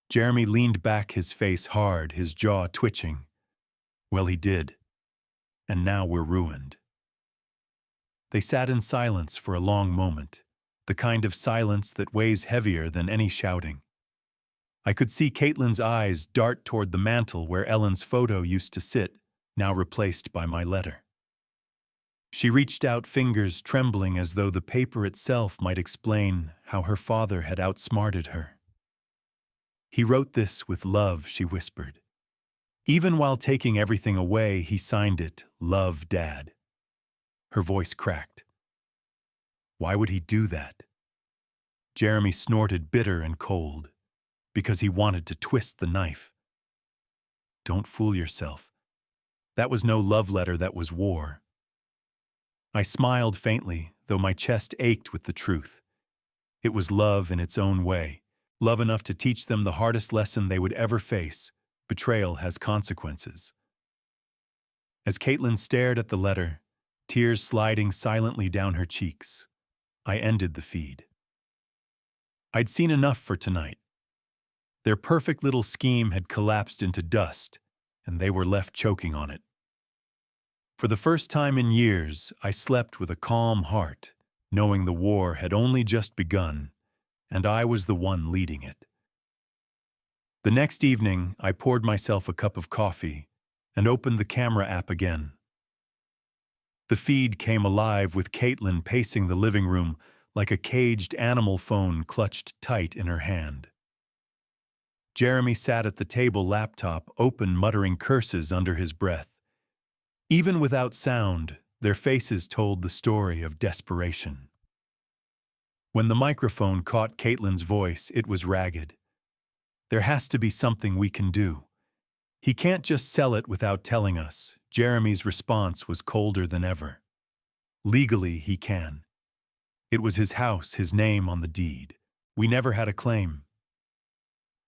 Jeremy leaned back, his face hard, his jaw twitching. "Well, he did. And now we're ruined." They sat in silence for a long moment, the kind of silence that weighs heavier than any shouting. I could see Caitlin's eyes dart toward the mantel where Ellen's photo used to sit, now replaced by my letter. She reached out, fingers trembling as though the paper itself might explain how her father had outsmarted her. "He wrote this with love," she whispered. "Even while taking everything away, he signed it, 'Love, Dad.'" Her voice cracked. "Why would he do that?" Jeremy snorted, bitter and cold. "Because he wanted to twist the knife." "Don't fool yourself. That was no love letter, that was war." I smiled faintly, though my chest ached with the truth. It was love in its own way, love enough to teach them the hardest lesson they would ever face: betrayal has consequences. As Caitlin stared at the letter, tears sliding silently down her cheeks, I ended the feed. I'd seen enough for tonight. Their perfect little scheme had collapsed into dust, and they were left choking on it. For the first time in years, I slept with a calm heart, knowing the war had only just begun, and I was the one leading it. The next evening, I poured myself a cup of coffee and opened the camera app again. The feed came alive with Caitlin pacing the living room like a caged animal, phone clutched tight in her hand. Jeremy sat at the table, laptop open, muttering curses under his breath. Even without sound, their faces told the story of desperation. When the microphone caught Caitlin's voice, it was ragged. "There has to be something we can do. He can't just sell it without telling us." Jeremy's response was colder than ever. "Legally, he can. It was his house, his name on the deed. We never had a claim."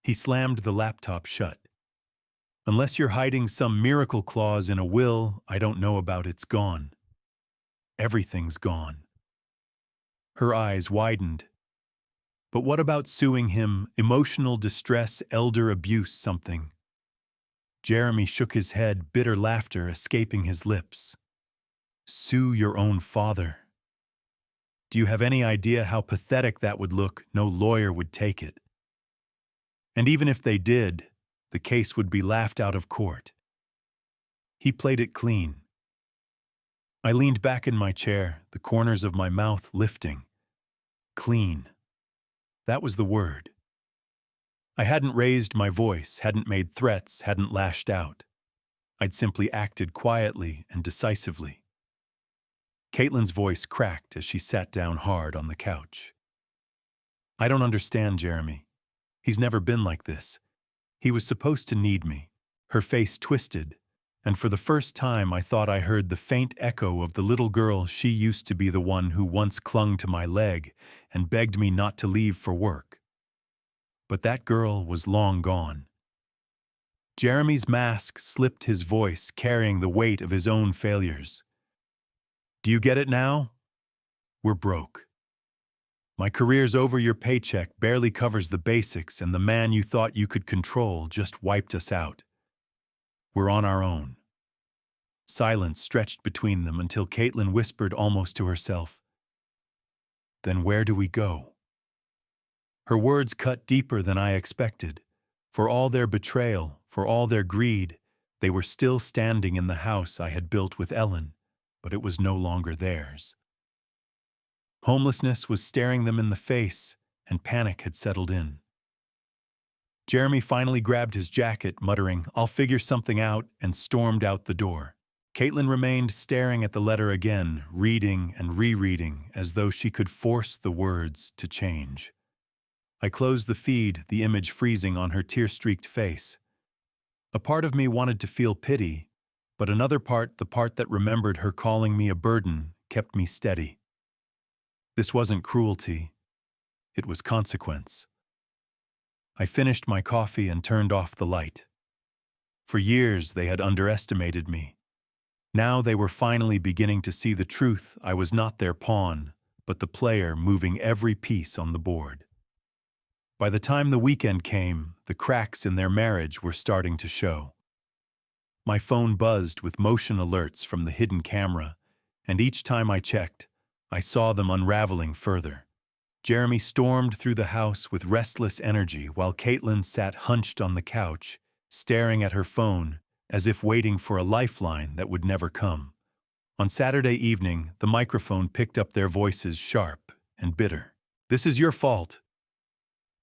He slammed the laptop shut. "Unless you're hiding some miracle clause in a will I don't know about, it's gone. Everything's gone." Her eyes widened. But what about suing him? Emotional distress, elder abuse, something. Jeremy shook his head, bitter laughter escaping his lips. Sue your own father. Do you have any idea how pathetic that would look? No lawyer would take it. And even if they did, the case would be laughed out of court. He played it clean. I leaned back in my chair, the corners of my mouth lifting. Clean. That was the word. I hadn't raised my voice, hadn't made threats, hadn't lashed out. I'd simply acted quietly and decisively. Caitlin's voice cracked as she sat down hard on the couch. I don't understand Jeremy. He's never been like this. He was supposed to need me. Her face twisted, and for the first time I thought I heard the faint echo of the little girl she used to be, the one who once clung to my leg and begged me not to leave for work. But that girl was long gone. Jeremy's mask slipped his voice, carrying the weight of his own failures. Do you get it now? We're broke. My career's over, your paycheck barely covers the basics, and the man you thought you could control just wiped us out. We're on our own. Silence stretched between them until Caitlin whispered almost to herself, Then where do we go? Her words cut deeper than I expected. For all their betrayal, for all their greed, they were still standing in the house I had built with Ellen, but it was no longer theirs. Homelessness was staring them in the face, and panic had settled in. Jeremy finally grabbed his jacket, muttering, I'll figure something out, and stormed out the door. Caitlin remained staring at the letter again, reading and rereading, as though she could force the words to change. I closed the feed, the image freezing on her tear-streaked face. A part of me wanted to feel pity, but another part, the part that remembered her calling me a burden, kept me steady. This wasn't cruelty. It was consequence. I finished my coffee and turned off the light. For years they had underestimated me. Now they were finally beginning to see the truth. I was not their pawn, but the player moving every piece on the board. By the time the weekend came, the cracks in their marriage were starting to show. My phone buzzed with motion alerts from the hidden camera, and each time I checked, I saw them unraveling further. Jeremy stormed through the house with restless energy while Caitlin sat hunched on the couch, staring at her phone as if waiting for a lifeline that would never come. On Saturday evening, the microphone picked up their voices, sharp and bitter. This is your fault.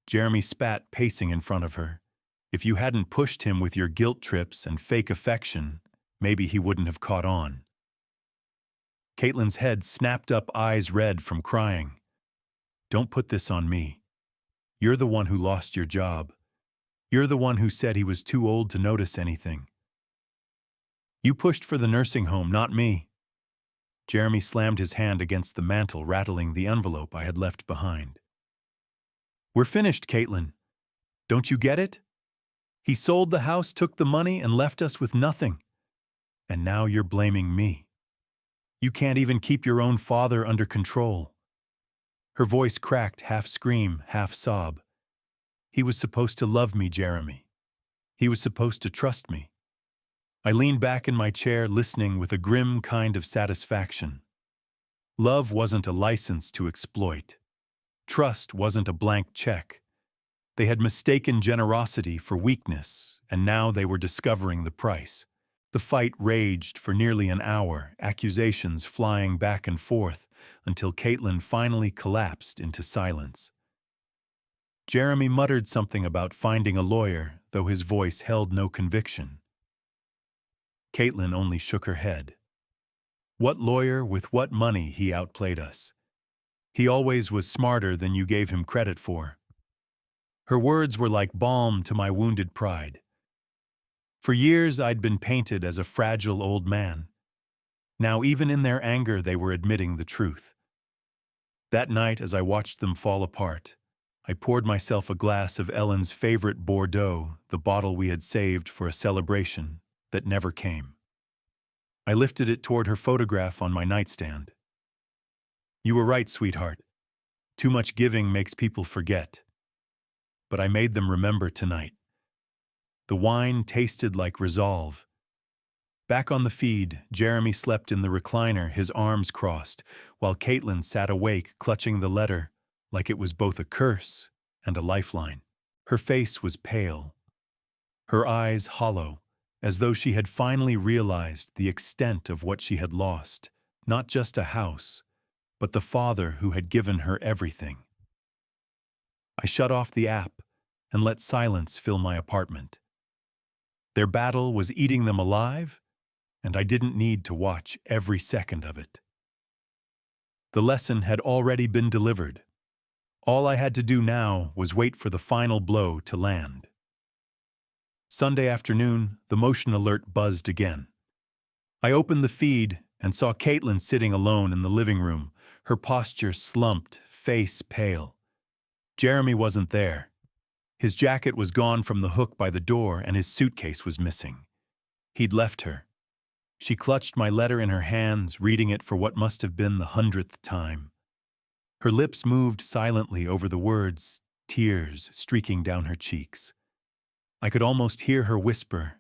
Jeremy spat, pacing in front of her. If you hadn't pushed him with your guilt trips and fake affection, maybe he wouldn't have caught on. Caitlin's head snapped up, eyes red from crying. Don't put this on me. You're the one who lost your job. You're the one who said he was too old to notice anything. You pushed for the nursing home, not me. Jeremy slammed his hand against the mantel, rattling the envelope I had left behind. We're finished, Caitlin. Don't you get it? He sold the house, took the money, and left us with nothing. And now you're blaming me. You can't even keep your own father under control. Her voice cracked, half scream, half sob. He was supposed to love me, Jeremy. He was supposed to trust me. I leaned back in my chair, listening with a grim kind of satisfaction. Love wasn't a license to exploit. Trust wasn't a blank check. They had mistaken generosity for weakness, and now they were discovering the price. The fight raged for nearly an hour, accusations flying back and forth, until Caitlin finally collapsed into silence. Jeremy muttered something about finding a lawyer, though his voice held no conviction. Caitlin only shook her head. What lawyer with what money? He outplayed us. He always was smarter than you gave him credit for. Her words were like balm to my wounded pride. For years I'd been painted as a fragile old man. Now even in their anger they were admitting the truth. That night, as I watched them fall apart, I poured myself a glass of Ellen's favorite Bordeaux, the bottle we had saved for a celebration that never came. I lifted it toward her photograph on my nightstand. You were right, sweetheart. Too much giving makes people forget. But I made them remember tonight. The wine tasted like resolve. Back on the feed, Jeremy slept in the recliner, his arms crossed, while Caitlin sat awake, clutching the letter like it was both a curse and a lifeline. Her face was pale, her eyes hollow, as though she had finally realized the extent of what she had lost, not just a house, but the father who had given her everything. I shut off the app and let silence fill my apartment. Their battle was eating them alive, and I didn't need to watch every second of it. The lesson had already been delivered. All I had to do now was wait for the final blow to land. Sunday afternoon, the motion alert buzzed again. I opened the feed and saw Caitlin sitting alone in the living room, her posture slumped, face pale. Jeremy wasn't there. His jacket was gone from the hook by the door and his suitcase was missing. He'd left her. She clutched my letter in her hands, reading it for what must have been the 100th time. Her lips moved silently over the words, tears streaking down her cheeks. I could almost hear her whisper,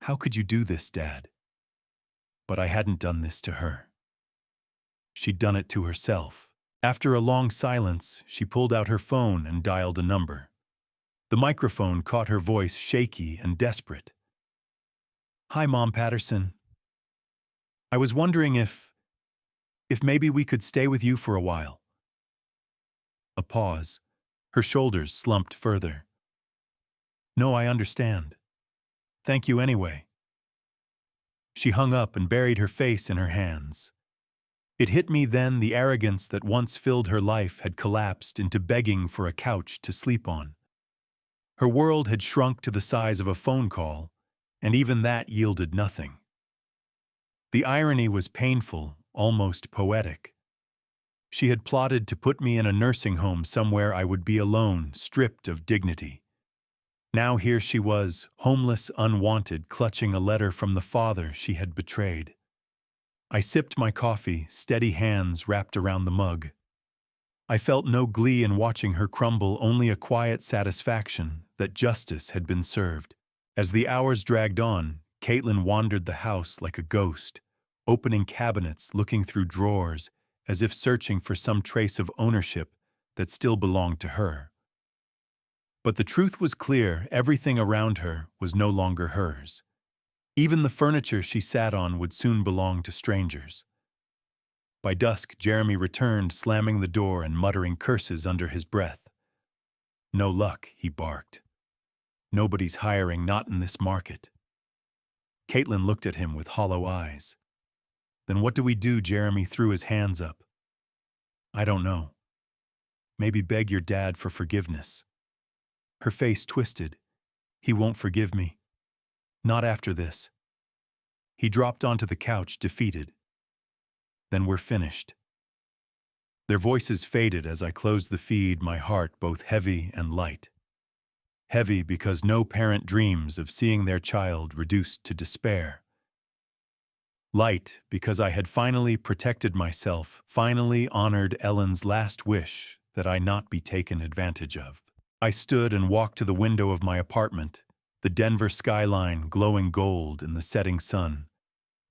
"How could you do this, Dad?" But I hadn't done this to her. She'd done it to herself. After a long silence, she pulled out her phone and dialed a number. The microphone caught her voice shaky and desperate. "Hi, Mom Patterson. I was wondering if maybe we could stay with you for a while." A pause. Her shoulders slumped further. "No, I understand. Thank you anyway." She hung up and buried her face in her hands. It hit me then the arrogance that once filled her life had collapsed into begging for a couch to sleep on. Her world had shrunk to the size of a phone call, and even that yielded nothing. The irony was painful, almost poetic. She had plotted to put me in a nursing home somewhere I would be alone, stripped of dignity. Now here she was, homeless, unwanted, clutching a letter from the father she had betrayed. I sipped my coffee, steady hands wrapped around the mug. I felt no glee in watching her crumble, only a quiet satisfaction that justice had been served. As the hours dragged on, Caitlin wandered the house like a ghost, opening cabinets, looking through drawers, as if searching for some trace of ownership that still belonged to her. But the truth was clear, everything around her was no longer hers. Even the furniture she sat on would soon belong to strangers. By dusk, Jeremy returned, slamming the door and muttering curses under his breath. "No luck," he barked. "Nobody's hiring, not in this market." Caitlin looked at him with hollow eyes. "Then what do we do?" Jeremy threw his hands up. "I don't know. Maybe beg your dad for forgiveness." Her face twisted. "He won't forgive me. Not after this." He dropped onto the couch, defeated. "Then we're finished." Their voices faded as I closed the feed, my heart both heavy and light. Heavy because no parent dreams of seeing their child reduced to despair. Light because I had finally protected myself, finally honored Ellen's last wish that I not be taken advantage of. I stood and walked to the window of my apartment, the Denver skyline glowing gold in the setting sun.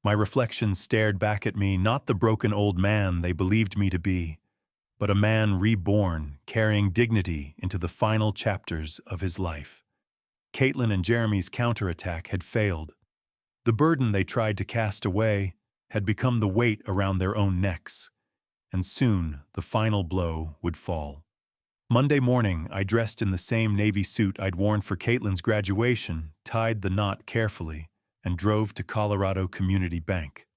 My reflection stared back at me, not the broken old man they believed me to be, but a man reborn, carrying dignity into the final chapters of his life. Caitlin and Jeremy's counterattack had failed. The burden they tried to cast away had become the weight around their own necks, and soon the final blow would fall. Monday morning, I dressed in the same navy suit I'd worn for Caitlin's graduation, tied the knot carefully, and drove to Colorado Community Bank.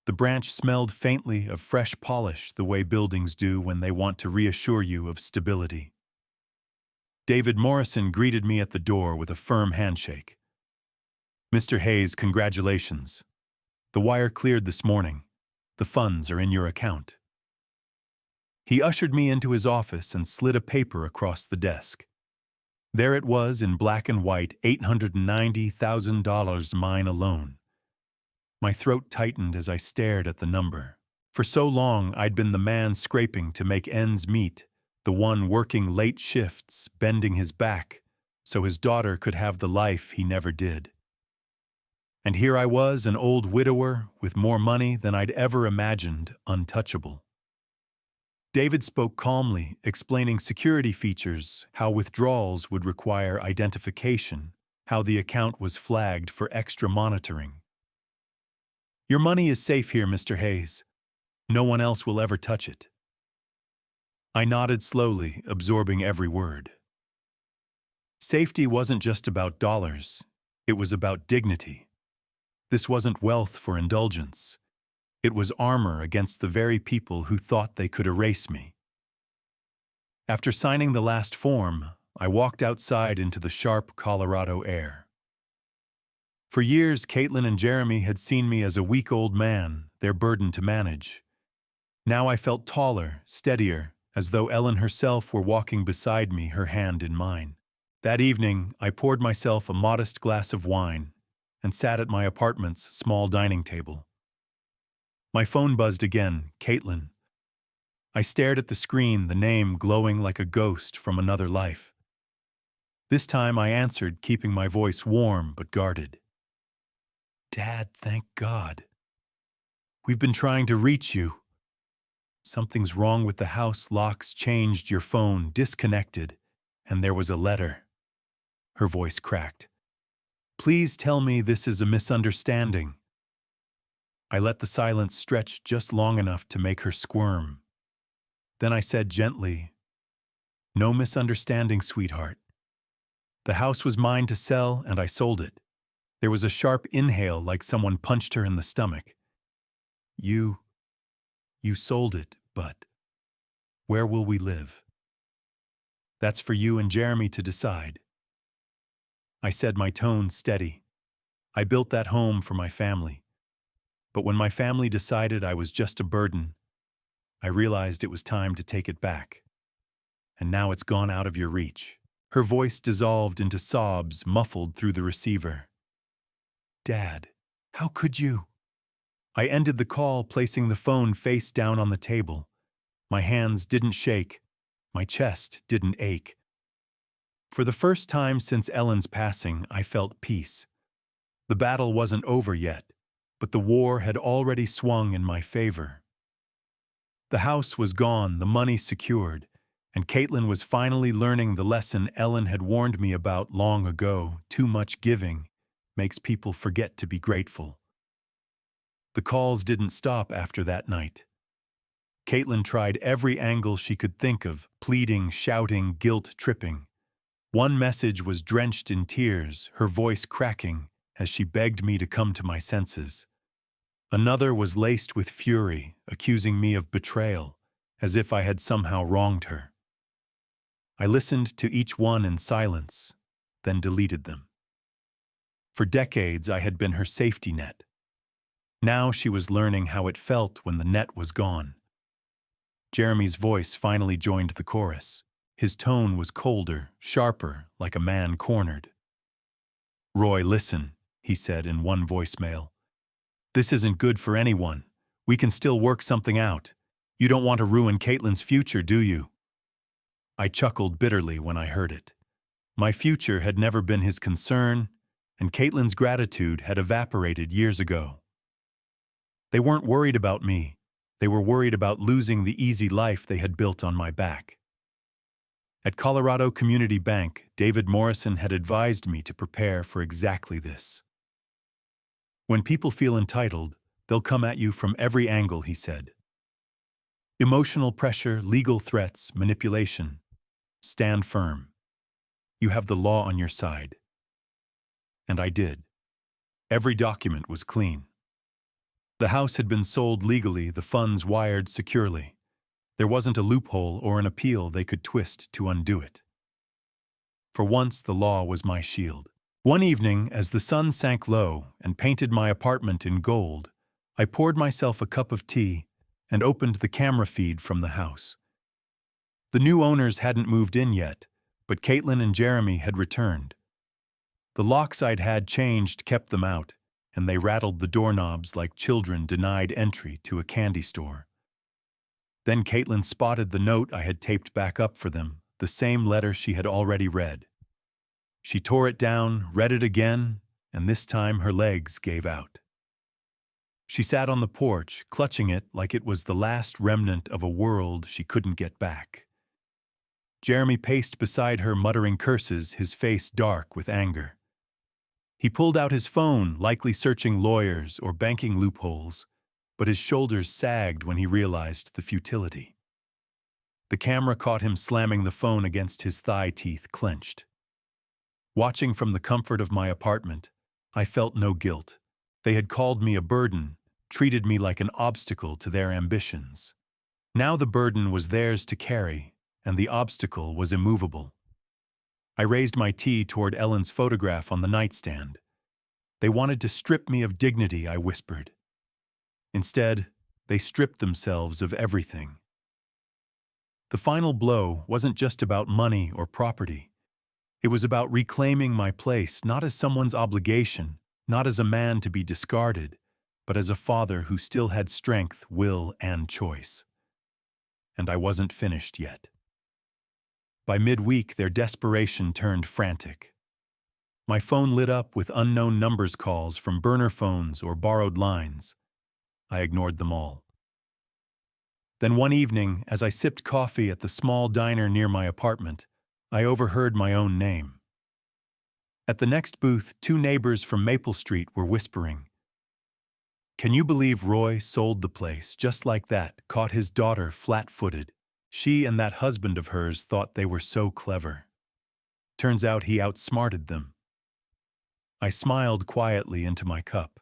The branch smelled faintly of fresh polish, the way buildings do when they want to reassure you of stability. David Morrison greeted me at the door with a firm handshake. "Mr. Hayes, congratulations. The wire cleared this morning. The funds are in your account." He ushered me into his office and slid a paper across the desk. There it was in black and white, $890,000, mine alone. My throat tightened as I stared at the number. For so long, I'd been the man scraping to make ends meet, the one working late shifts, bending his back, so his daughter could have the life he never did. And here I was, an old widower with more money than I'd ever imagined, untouchable. David spoke calmly, explaining security features, how withdrawals would require identification, how the account was flagged for extra monitoring. Your money is safe here, Mr. Hayes. No one else will ever touch it. I nodded slowly, absorbing every word. Safety wasn't just about dollars. It was about dignity. This wasn't wealth for indulgence. It was armor against the very people who thought they could erase me. After signing the last form, I walked outside into the sharp Colorado air. For years, Caitlin and Jeremy had seen me as a weak old man, their burden to manage. Now I felt taller, steadier, as though Ellen herself were walking beside me, her hand in mine. That evening, I poured myself a modest glass of wine and sat at my apartment's small dining table. My phone buzzed again, Caitlin. I stared at the screen, the name glowing like a ghost from another life. This time I answered, keeping my voice warm but guarded. Dad, thank God. We've been trying to reach you. Something's wrong with the house, locks changed, your phone disconnected, and there was a letter. Her voice cracked. Please tell me this is a misunderstanding. I let the silence stretch just long enough to make her squirm. Then I said gently, no misunderstanding, sweetheart. The house was mine to sell, and I sold it. There was a sharp inhale like someone punched her in the stomach. You sold it, but where will we live? That's for you and Jeremy to decide. I said, my tone steady. I built that home for my family. But when my family decided I was just a burden, I realized it was time to take it back. And now it's gone out of your reach. Her voice dissolved into sobs muffled through the receiver. Dad, how could you? I ended the call, placing the phone face down on the table. My hands didn't shake. My chest didn't ache. For the first time since Ellen's passing, I felt peace. The battle wasn't over yet, but the war had already swung in my favor. The house was gone, the money secured, and Caitlin was finally learning the lesson Ellen had warned me about long ago. Too much giving makes people forget to be grateful. The calls didn't stop after that night. Caitlin tried every angle she could think of, pleading, shouting, guilt-tripping. One message was drenched in tears, her voice cracking as she begged me to come to my senses. Another was laced with fury, accusing me of betrayal, as if I had somehow wronged her. I listened to each one in silence, then deleted them. For decades, I had been her safety net. Now she was learning how it felt when the net was gone. Jeremy's voice finally joined the chorus. His tone was colder, sharper, like a man cornered. Roy, listen, he said in one voicemail. This isn't good for anyone. We can still work something out. You don't want to ruin Caitlin's future, do you? I chuckled bitterly when I heard it. My future had never been his concern, and Caitlin's gratitude had evaporated years ago. They weren't worried about me. They were worried about losing the easy life they had built on my back. At Colorado Community Bank, David Morrison had advised me to prepare for exactly this. When people feel entitled, they'll come at you from every angle, he said. Emotional pressure, legal threats, manipulation. Stand firm. You have the law on your side. And I did. Every document was clean. The house had been sold legally, the funds wired securely. There wasn't a loophole or an appeal they could twist to undo it. For once, the law was my shield. One evening, as the sun sank low and painted my apartment in gold, I poured myself a cup of tea and opened the camera feed from the house. The new owners hadn't moved in yet, but Caitlin and Jeremy had returned. The locks I'd had changed kept them out, and they rattled the doorknobs like children denied entry to a candy store. Then Caitlin spotted the note I had taped back up for them, the same letter she had already read. She tore it down, read it again, and this time her legs gave out. She sat on the porch, clutching it like it was the last remnant of a world she couldn't get back. Jeremy paced beside her, muttering curses, his face dark with anger. He pulled out his phone, likely searching lawyers or banking loopholes, but his shoulders sagged when he realized the futility. The camera caught him slamming the phone against his thigh, teeth clenched. Watching from the comfort of my apartment, I felt no guilt. They had called me a burden, treated me like an obstacle to their ambitions. Now the burden was theirs to carry, and the obstacle was immovable. I raised my tea toward Ellen's photograph on the nightstand. They wanted to strip me of dignity, I whispered. Instead, they stripped themselves of everything. The final blow wasn't just about money or property. It was about reclaiming my place, not as someone's obligation, not as a man to be discarded, but as a father who still had strength, will, and choice. And I wasn't finished yet. By midweek, their desperation turned frantic. My phone lit up with unknown numbers calls from burner phones or borrowed lines. I ignored them all. Then one evening, as I sipped coffee at the small diner near my apartment, I overheard my own name. At the next booth, two neighbors from Maple Street were whispering. Can you believe Roy sold the place just like that, caught his daughter flat-footed? She and that husband of hers thought they were so clever. Turns out he outsmarted them. I smiled quietly into my cup.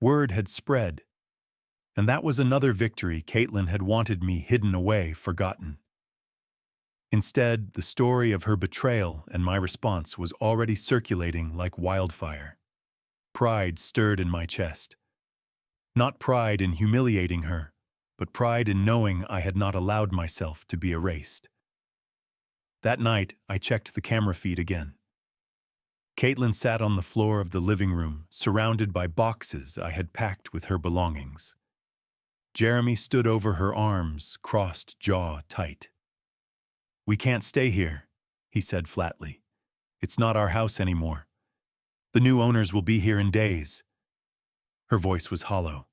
Word had spread, and that was another victory. Caitlin had wanted me hidden away, forgotten. Instead, the story of her betrayal and my response was already circulating like wildfire. Pride stirred in my chest. Not pride in humiliating her, but pride in knowing I had not allowed myself to be erased. That night, I checked the camera feed again. Caitlin sat on the floor of the living room, surrounded by boxes I had packed with her belongings. Jeremy stood over her arms, crossed, jaw tight. We can't stay here, he said flatly. It's not our house anymore. The new owners will be here in days. Her voice was hollow.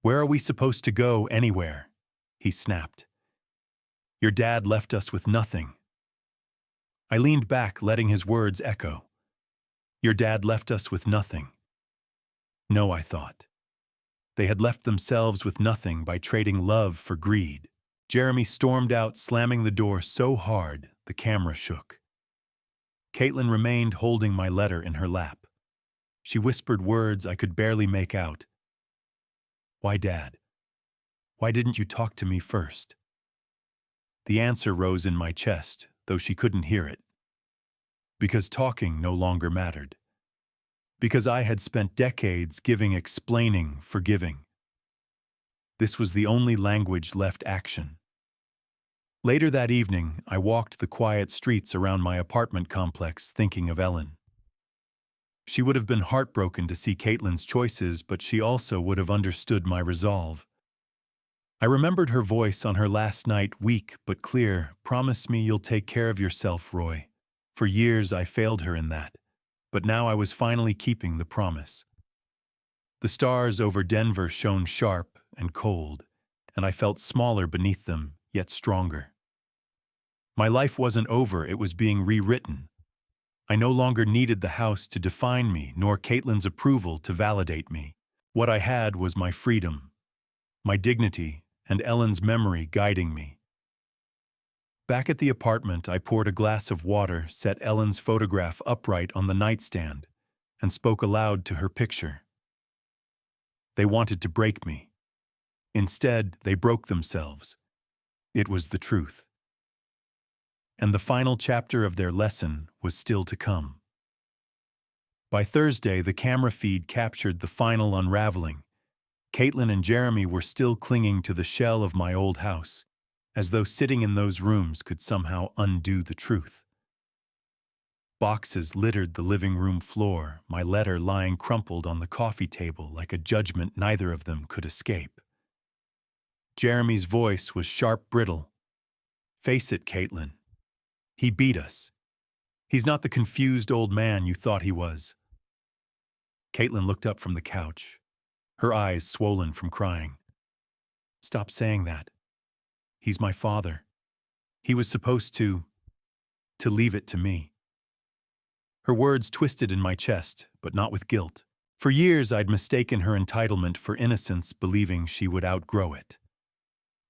Where are we supposed to go anywhere? He snapped. Your dad left us with nothing. I leaned back, letting his words echo. Your dad left us with nothing. No, I thought. They had left themselves with nothing by trading love for greed. Jeremy stormed out, slamming the door so hard the camera shook. Caitlin remained holding my letter in her lap. She whispered words I could barely make out. Why, Dad? Why didn't you talk to me first? The answer rose in my chest, though she couldn't hear it. Because talking no longer mattered. Because I had spent decades giving, explaining, forgiving. This was the only language left action. Later that evening, I walked the quiet streets around my apartment complex thinking of Ellen. She would have been heartbroken to see Caitlin's choices, but she also would have understood my resolve. I remembered her voice on her last night, weak but clear. Promise me you'll take care of yourself, Roy. For years I failed her in that, but now I was finally keeping the promise. The stars over Denver shone sharp and cold, and I felt smaller beneath them, yet stronger. My life wasn't over, it was being rewritten. I no longer needed the house to define me, nor Caitlin's approval to validate me. What I had was my freedom, my dignity, and Ellen's memory guiding me. Back at the apartment, I poured a glass of water, set Ellen's photograph upright on the nightstand, and spoke aloud to her picture. They wanted to break me. Instead, they broke themselves. It was the truth. And the final chapter of their lesson was still to come. By Thursday, the camera feed captured the final unraveling. Caitlin and Jeremy were still clinging to the shell of my old house, as though sitting in those rooms could somehow undo the truth. Boxes littered the living room floor, my letter lying crumpled on the coffee table like a judgment neither of them could escape. Jeremy's voice was sharp, brittle. "Face it, Caitlin. He beat us. He's not the confused old man you thought he was." Caitlin looked up from the couch, her eyes swollen from crying. "Stop saying that. He's my father. He was supposed to leave it to me." Her words twisted in my chest, but not with guilt. For years I'd mistaken her entitlement for innocence, believing she would outgrow it.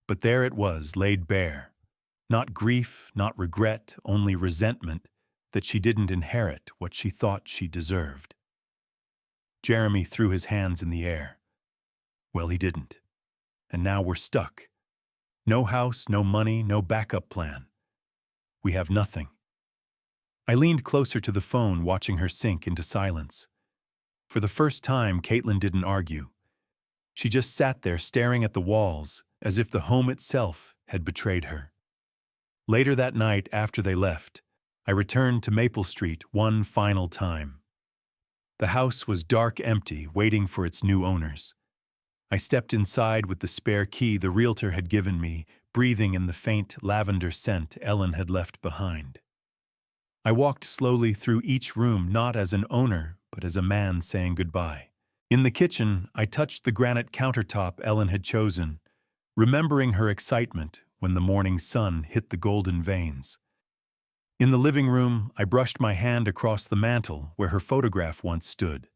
But there it was, laid bare. Not grief, not regret, only resentment that she didn't inherit what she thought she deserved. Jeremy threw his hands in the air. Well, he didn't. And now we're stuck. No house, no money, no backup plan. We have nothing. I leaned closer to the phone, watching her sink into silence. For the first time, Caitlin didn't argue. She just sat there staring at the walls, as if the home itself had betrayed her. Later that night, after they left, I returned to Maple Street one final time. The house was dark, empty, waiting for its new owners. I stepped inside with the spare key the realtor had given me, breathing in the faint lavender scent Ellen had left behind. I walked slowly through each room, not as an owner, but as a man saying goodbye. In the kitchen, I touched the granite countertop Ellen had chosen, remembering her excitement when the morning sun hit the golden veins. In the living room, I brushed my hand across the mantel where her photograph once stood.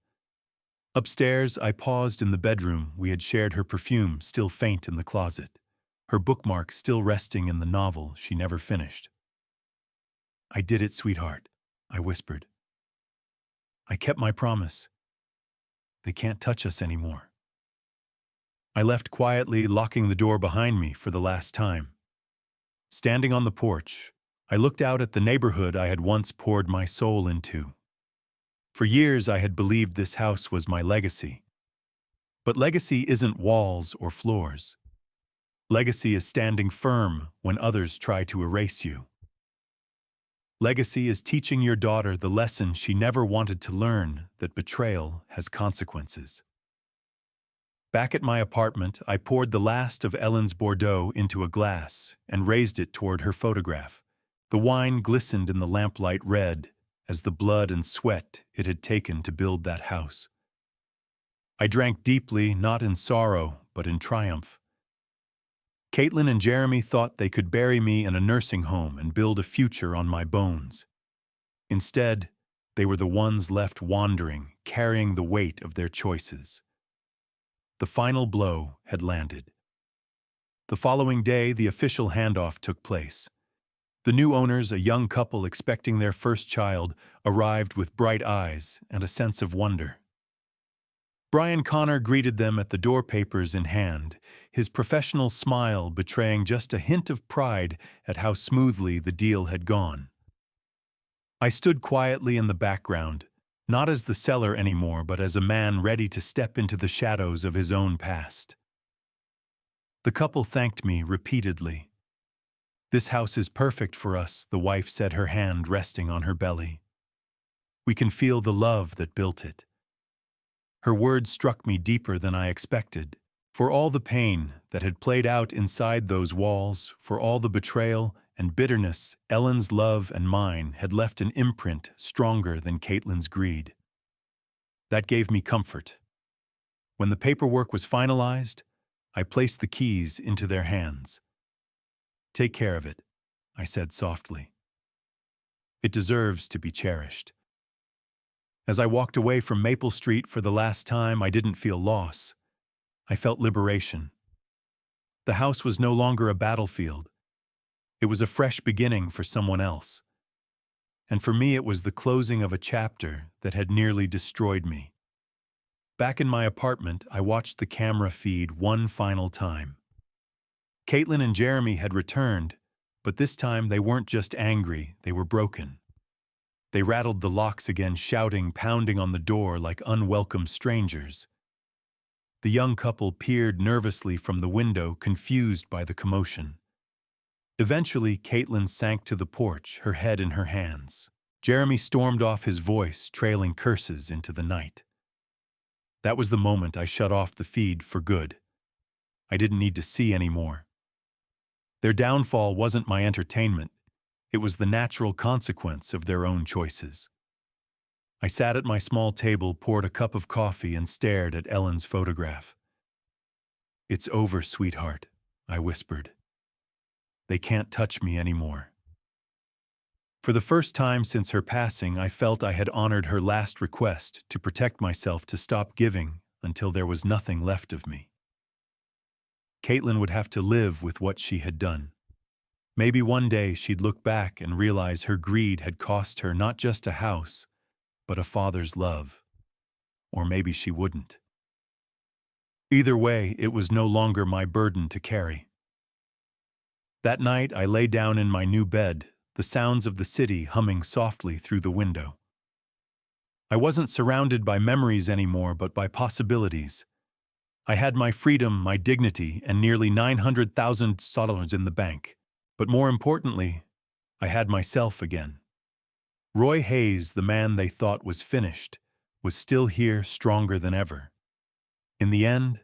Upstairs, I paused in the bedroom we had shared, her perfume still faint in the closet, her bookmark still resting in the novel she never finished. "I did it, sweetheart," I whispered. "I kept my promise. They can't touch us anymore." I left quietly, locking the door behind me for the last time. Standing on the porch, I looked out at the neighborhood I had once poured my soul into. For years I had believed this house was my legacy. But legacy isn't walls or floors. Legacy is standing firm when others try to erase you. Legacy is teaching your daughter the lesson she never wanted to learn, that betrayal has consequences. Back at my apartment, I poured the last of Ellen's Bordeaux into a glass and raised it toward her photograph. The wine glistened in the lamplight red as the blood and sweat it had taken to build that house. I drank deeply, not in sorrow, but in triumph. Caitlin and Jeremy thought they could bury me in a nursing home and build a future on my bones. Instead, they were the ones left wandering, carrying the weight of their choices. The final blow had landed. The following day, the official handoff took place. The new owners, a young couple expecting their first child, arrived with bright eyes and a sense of wonder. Brian Connor greeted them at the door, papers in hand, his professional smile betraying just a hint of pride at how smoothly the deal had gone. I stood quietly in the background, not as the seller anymore, but as a man ready to step into the shadows of his own past. The couple thanked me repeatedly. "This house is perfect for us," the wife said, her hand resting on her belly. "We can feel the love that built it." Her words struck me deeper than I expected. For all the pain that had played out inside those walls, for all the betrayal and bitterness, Ellen's love and mine had left an imprint stronger than Caitlin's greed. That gave me comfort. When the paperwork was finalized, I placed the keys into their hands. "Take care of it," I said softly. "It deserves to be cherished." As I walked away from Maple Street for the last time, I didn't feel loss. I felt liberation. The house was no longer a battlefield. It was a fresh beginning for someone else. And for me, it was the closing of a chapter that had nearly destroyed me. Back in my apartment, I watched the camera feed one final time. Caitlin and Jeremy had returned, but this time they weren't just angry, they were broken. They rattled the locks again, shouting, pounding on the door like unwelcome strangers. The young couple peered nervously from the window, confused by the commotion. Eventually, Caitlin sank to the porch, her head in her hands. Jeremy stormed off, his voice trailing curses into the night. That was the moment I shut off the feed for good. I didn't need to see anymore. Their downfall wasn't my entertainment. It was the natural consequence of their own choices. I sat at my small table, poured a cup of coffee, and stared at Ellen's photograph. "It's over, sweetheart," I whispered. "They can't touch me anymore." For the first time since her passing, I felt I had honored her last request to protect myself, to stop giving until there was nothing left of me. Caitlin would have to live with what she had done. Maybe one day she'd look back and realize her greed had cost her not just a house, but a father's love. Or maybe she wouldn't. Either way, it was no longer my burden to carry. That night, I lay down in my new bed, the sounds of the city humming softly through the window. I wasn't surrounded by memories anymore, but by possibilities. I had my freedom, my dignity, and nearly $900,000 in the bank. But more importantly, I had myself again. Roy Hayes, the man they thought was finished, was still here, stronger than ever. In the end,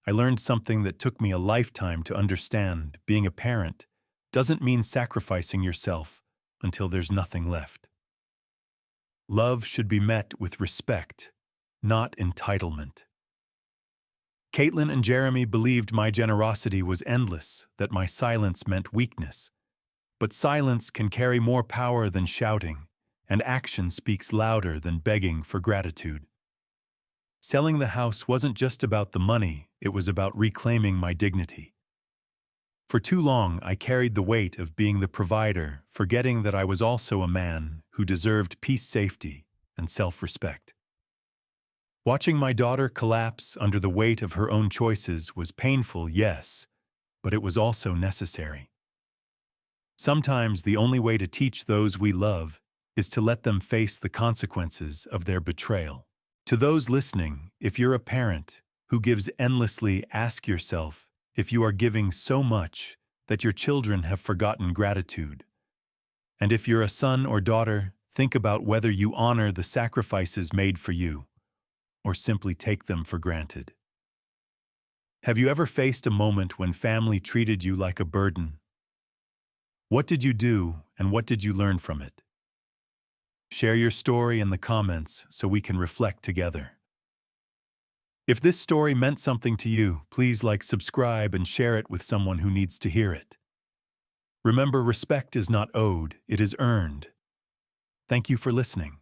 I learned something that took me a lifetime to understand. Being a parent doesn't mean sacrificing yourself until there's nothing left. Love should be met with respect, not entitlement. Caitlin and Jeremy believed my generosity was endless, that my silence meant weakness. But silence can carry more power than shouting, and action speaks louder than begging for gratitude. Selling the house wasn't just about the money, it was about reclaiming my dignity. For too long, I carried the weight of being the provider, forgetting that I was also a man who deserved peace, safety, and self-respect. Watching my daughter collapse under the weight of her own choices was painful, yes, but it was also necessary. Sometimes the only way to teach those we love is to let them face the consequences of their betrayal. To those listening, if you're a parent who gives endlessly, ask yourself if you are giving so much that your children have forgotten gratitude. And if you're a son or daughter, think about whether you honor the sacrifices made for you, or simply take them for granted. Have you ever faced a moment when family treated you like a burden? What did you do, and what did you learn from it? Share your story in the comments so we can reflect together. If this story meant something to you, please like, subscribe, and share it with someone who needs to hear it. Remember, respect is not owed, it is earned. Thank you for listening.